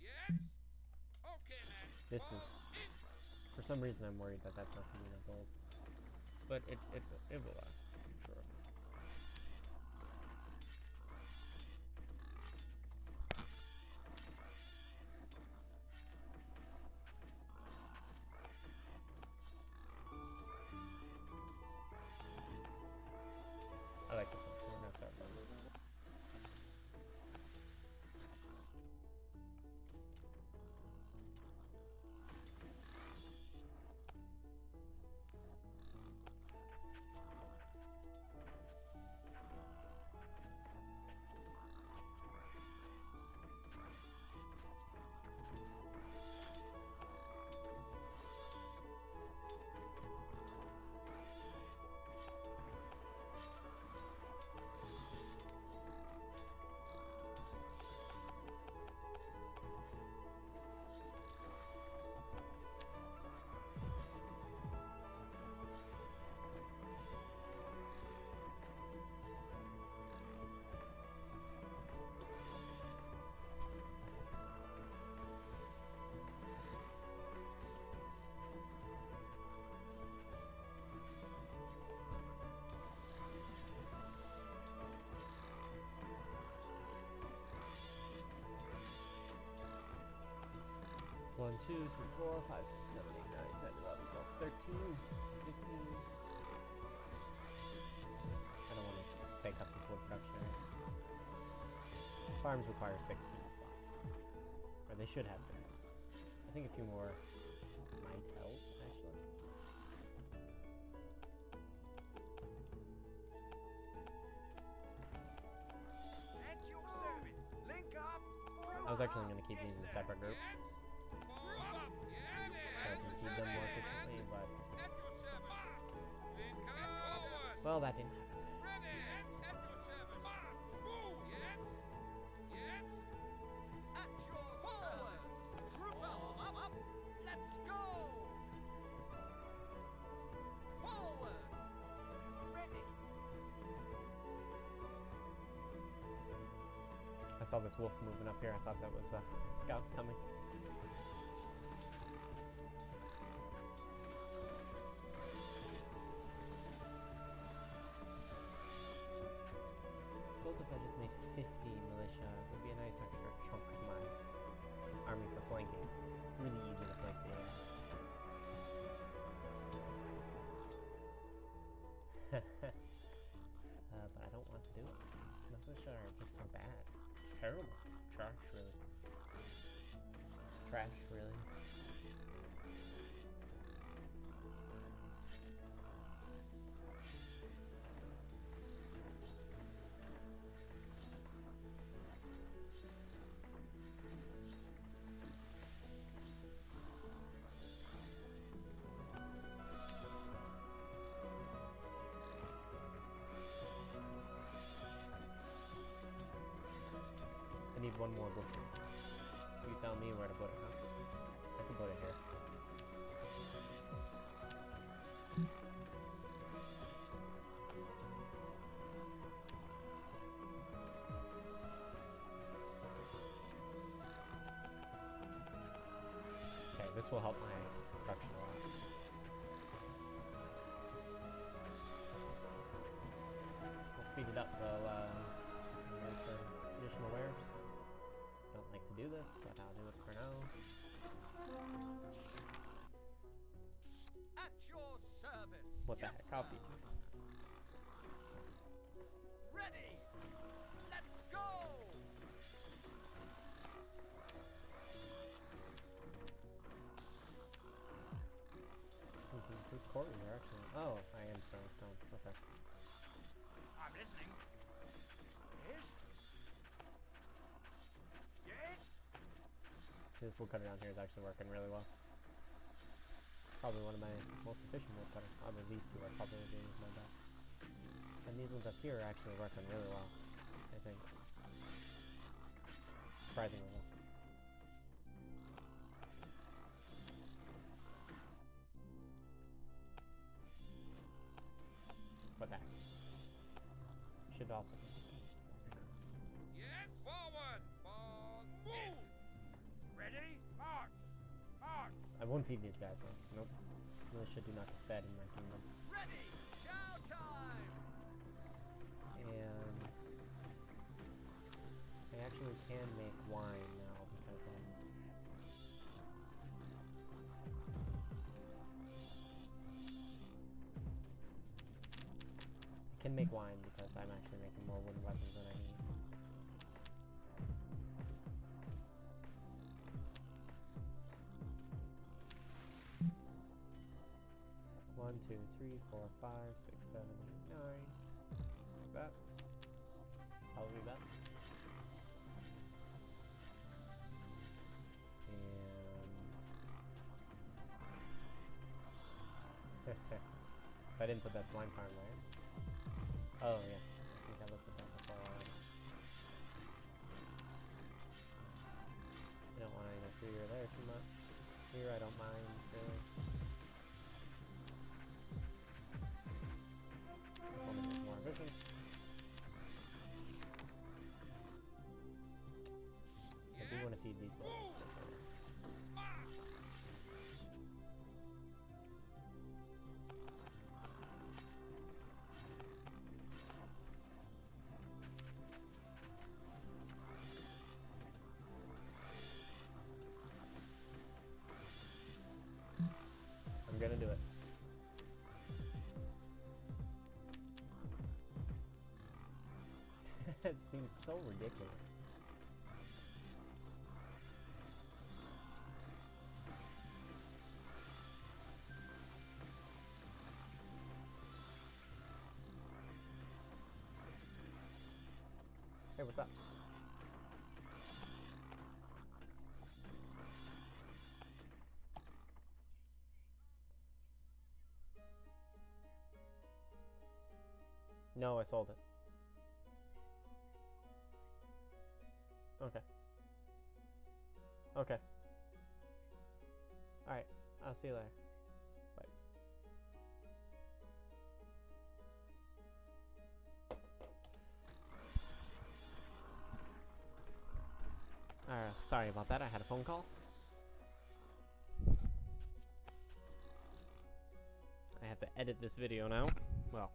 Yes? Okay, man. This Fall is, in. for some reason, I'm worried that that's not gonna be enough gold, but it will last, I'm sure. I like this one. We're gonna start farming. One, 2, 3, 4, 5, 6, 7, 8, 9, 10, 11, 12, 13, 15. I don't want to take up this wood production area. Farms require 16 spots. Or they should have 16. I think a few more might help, actually. At your service. Link up. I was actually going to keep these in separate groups Yes? Fall up. Yes, so I can feed them more efficiently, but, At your service. Link up. Forward. well, that didn't happen. Ready. Yes, at your service. Move. Yes. Yes. At your service. Troop up. Let's go. Forward. Ready. I saw this wolf moving up here. I thought that was scouts coming. I suppose if I just made 50 militia, it would be a nice extra chunk of my But I don't want to do it. Most of the shit are just so bad. Terrible. Trash, really. Trash, really. I need one more bushel. You tell me where to put it, huh? I can put it here. Okay, this will help my production a lot. We'll speed it up while wait for additional wares. Don't like to do this, but I'll do it for now. At your service. What the Yes, heck? Coffee. Ready. Let's go. These quarters are actually. Oh, I am stone. Okay. I'm listening. Yes. Yes. See, this wood cutter down here is actually working really well. Probably one of my most efficient wood cutters. Although these two are probably my best. And these ones up here are actually working really well, I think. Surprisingly well. But that should also be Yes, forward. Ball, move. Ready. March. March. I won't feed these guys though. Nope. Really should do not get fed in my kingdom. Ready. Chow time. And I actually can make wine now because I can make wine because I'm actually making more wooden weapons than I need. 1, 2, 3, 4, 5, 6, 7, 8, 9. Like that. Probably best. And if I didn't put that swine farm there. Oh yes, I think I looked at that before already. I don't want to interfere there too much. Here I don't mind really. I'll make it more efficient. I do want to feed these boys. I'm gonna do it. It seems so ridiculous. Hey, what's up? No, I sold it. Okay. Okay. Alright, I'll see you later. Bye. Sorry about that, I had a phone call. I have to edit this video now. Well,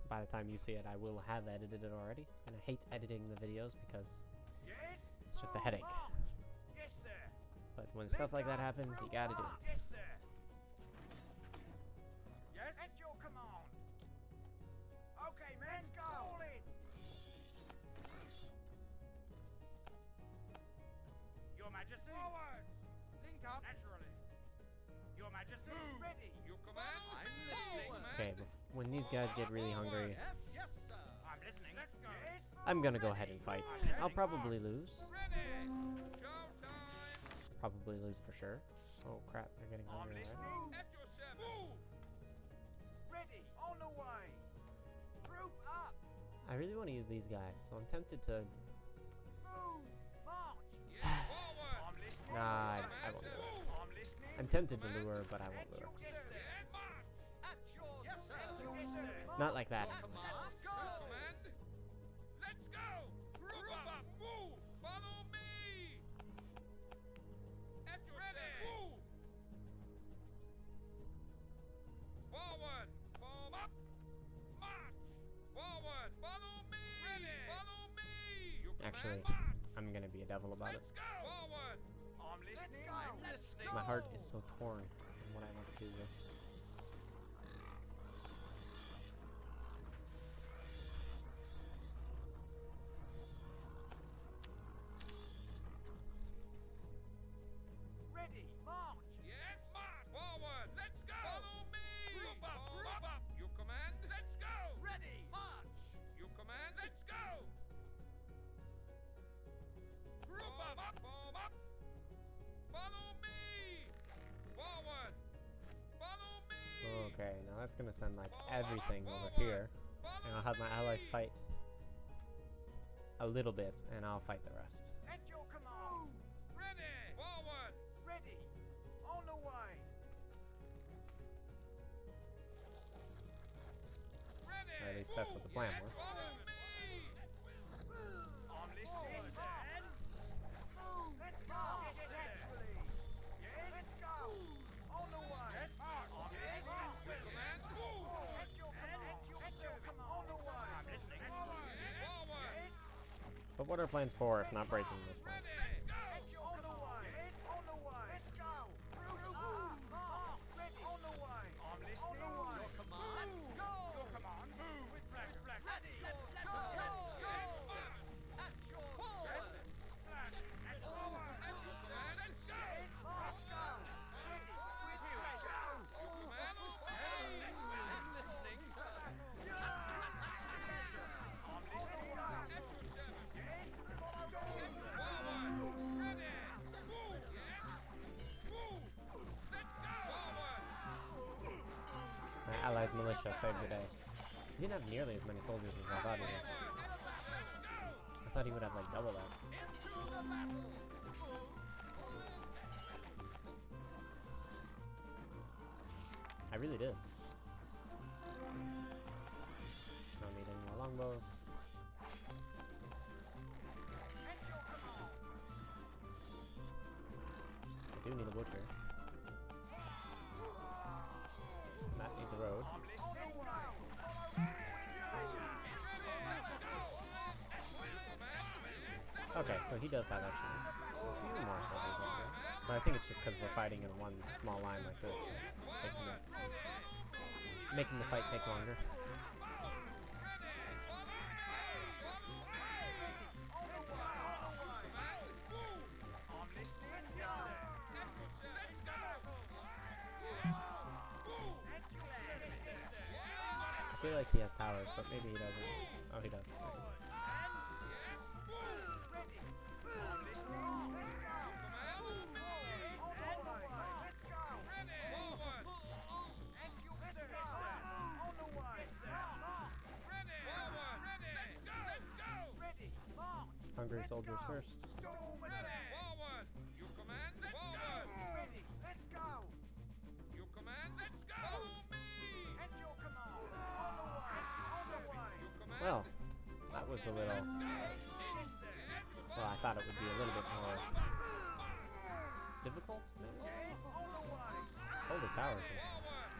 by the time you see it, I will have edited it already. And I hate editing the videos because Yes. it's just a headache. March. Yes, sir. But when stuff like that happens, you gotta do it. Yes, sir. Yes. At your command. Majesty. Forward. Link up. Naturally. Your Majesty. Move. Ready. You command? I'm listening. Okay, when these guys get really hungry, Yes, yes, sir. I'm listening. Let's go. Yes. I'm gonna go ahead and fight. I'll probably lose. Ready. Showtime. Probably lose for sure. Oh crap, they're getting I'm hungry already. listening. At your service. Move. Ready. On the way. Group up. I really want to use these guys, so I'm tempted to... Move. March. Yes, forward. I'm listening. Nah, I won't do it. I'm listening. I'm tempted to lure, but I won't lure. Yes, sir. Yes, march. At your Yes, sir. service. Yes, sir. Not like that. Command. Let's go. Command. Let's go. Group up. Move. Follow me. At your service. Move. Forward. Form up. March. Forward. Follow me. Ready. Follow me. You command. Actually, march. I'm gonna be a devil about it. Let's go. Forward. I'm listening. I'm listening. My heart is so torn on what I want to do here. Ready. March. Yes, march. Forward. Let's go. Follow me. Group up. Group up. You command. Let's go. Ready. March. You command. Let's go. Group up. Form up. Follow me. Forward. Follow me. Okay, now that's gonna send like everything over Forward. here, and I'll have my ally fight a little bit, and I'll fight the rest. At your command. Ready. Forward. Ready. On the way. Ready. Or at least that's what the plan was. Follow me. I'm listening. Yes, sir. Let's go. Yes, naturally. Yes. Let's go. On the way. Yes, march. I'm listening. You command. Move. At your command. At your command. On the way. I'm listening. Forward. Yes. But what are plans for if not breaking those plans? Ready. Go. At your on the way. Yes. On the way. Let's go. Group up. March. Ready. On the way. I'm listening. On the way. Your command. Let's go. Your command. Move with pleasure. Ready. Let's go. At your forward. At forward. At your side. Let's go. Yes. Let's go. Ready. With pleasure. Command. I'm listening. I'm listening. At your service. Yes. Follow me. Forward. Ready. Move. Yes. Move. Let's go. Forward. My allies' militia saved the day. He didn't have nearly as many soldiers as I thought he did. I thought he would have like double that. Into the battle. I really did. Don't need any more longbows. At your command. I do need a butcher. That needs a road. I'm listening. Follow me. Okay, so he does have actually a few more soldiers over here. But I think it's just because we're fighting in one small line like this. It's making the fight take longer. I'm listening. Yes, sir. I feel like he has towers, but maybe he doesn't. Oh, he does. I see. Hungry soldiers first. Forward! You command, let's go! Ready, let's go! You command, let's go! Follow me! At your command! On the way! On the way! You command, Well, that was a little... Yes, sir! Well, I thought it would be a little bit more difficult, maybe? Yes, on the way! Hold the towers here. Forward!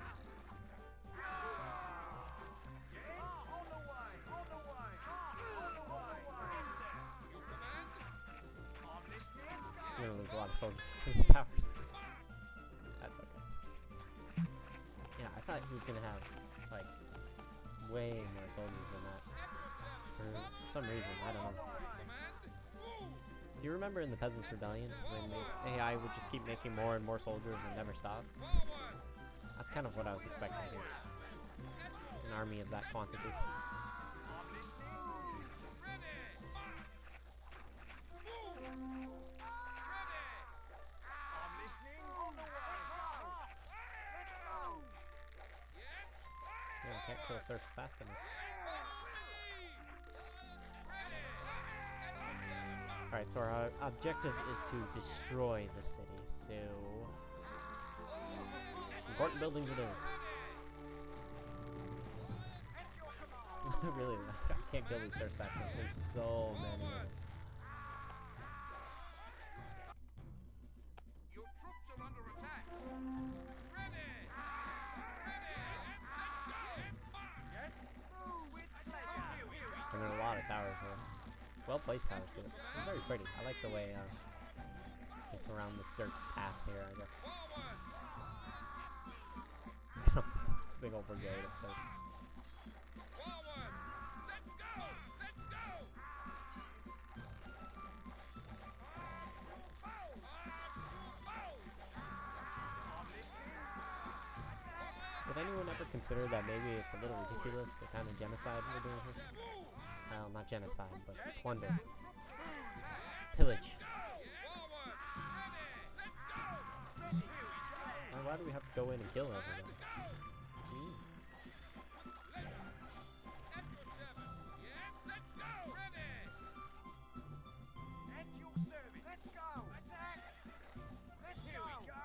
Yes, on the way! On the way! On the way! Yes, sir! You command, I'm listening! Let's go! I'm gonna lose a lot of soldiers in these towers. That's okay. Yeah, I thought he was gonna have, like, way more soldiers than that. For some reason, I don't know. command, move! Do Do you remember in the Peasants' Rebellion when the AI would just keep making more and more soldiers and never stop? Forward. That's kind of what I was expecting here. An army of that quantity. I'm listening. Ready. March. Move. Ready. I'm listening. On the way. Let's go. Let's go. Yes. Yeah, I can't kill serfs fast enough. Alright, so our objective is to destroy the city, so... important buildings it is. Really, I can't kill these serfs fast enough. There's so many of them. Your troops are under attack. Ready. Yes. Move with pleasure. Here we go. And there are a lot of towers here. Well-placed towers, too. It's very pretty. I like the way they surround this dirt path here, I guess. It's a big old brigade of serfs. Forward. Let's go. Let's go. I'm listening. Attack. Would anyone ever consider that maybe it's a little ridiculous, the kind of genocide we're doing here? Well, not genocide, but plunder. Pillage. Why do we have to go in and kill everyone? It's mean. At your service. Let's go. Attack. Here we go.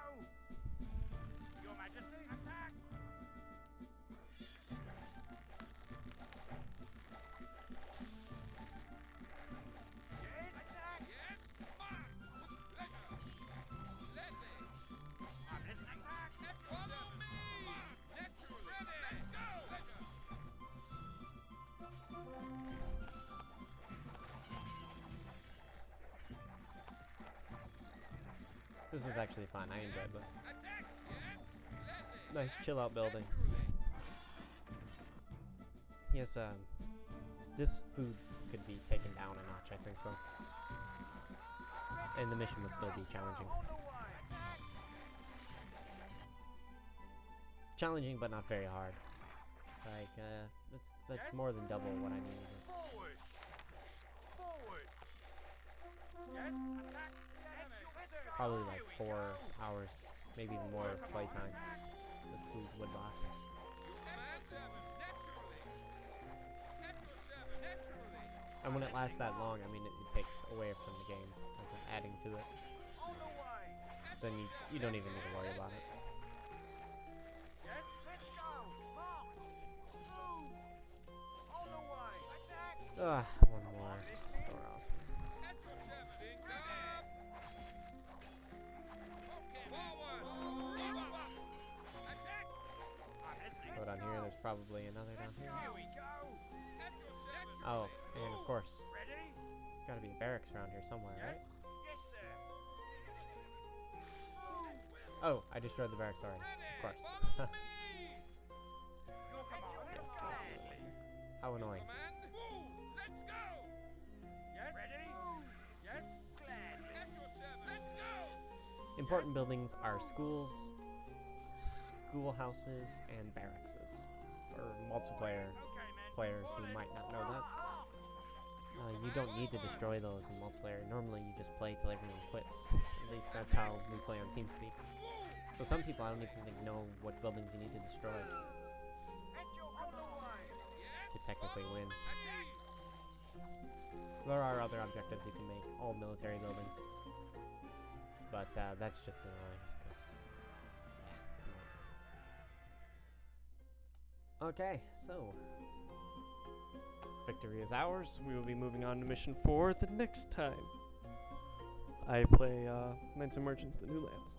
Your Majesty. Attack. Yes. Attack. I'm listening. This was actually fun. I enjoyed this. Nice chill out building. Yes, this food could be taken down a notch, I think, though. And the mission would still be challenging. On the way. Attack. Challenging, but not very hard. Like, that's more than double what I needed. Forward. Forward. Yes. Attack. Probably like 4 hours, maybe even more playtime. This food would last. And when it lasts that long, I mean, it takes away from the game as in adding to it. On the way. So then you don't even need to worry about it. Yes. Let's go. March. Move. On the way. Attack. One more storehouse. Go down here, there's probably another down here. Here we go. Oh, and of course, Ready? there's gotta be a barracks around here somewhere, Yes. right? Yes, sir. Oh, I destroyed the barracks already. Of course. Your command. Yes, there's another one here. How annoying. Yes. Ready? Yes. Gladly. Important buildings are schools, schoolhouses, and barracks. For multiplayer Okay, man. players who might not know that, you don't need to destroy those in multiplayer. Normally you just play till everyone quits. At least that's how we play on TeamSpeak. So some people, I don't even think, know what buildings you need to destroy At your on the way. to technically win. There are other objectives you can make, all military buildings. But that's just annoying, because, yeah, it's annoying. Okay, so, victory is ours. We will be moving on to mission 4 the next time I play Knights and Merchants: The New Lands.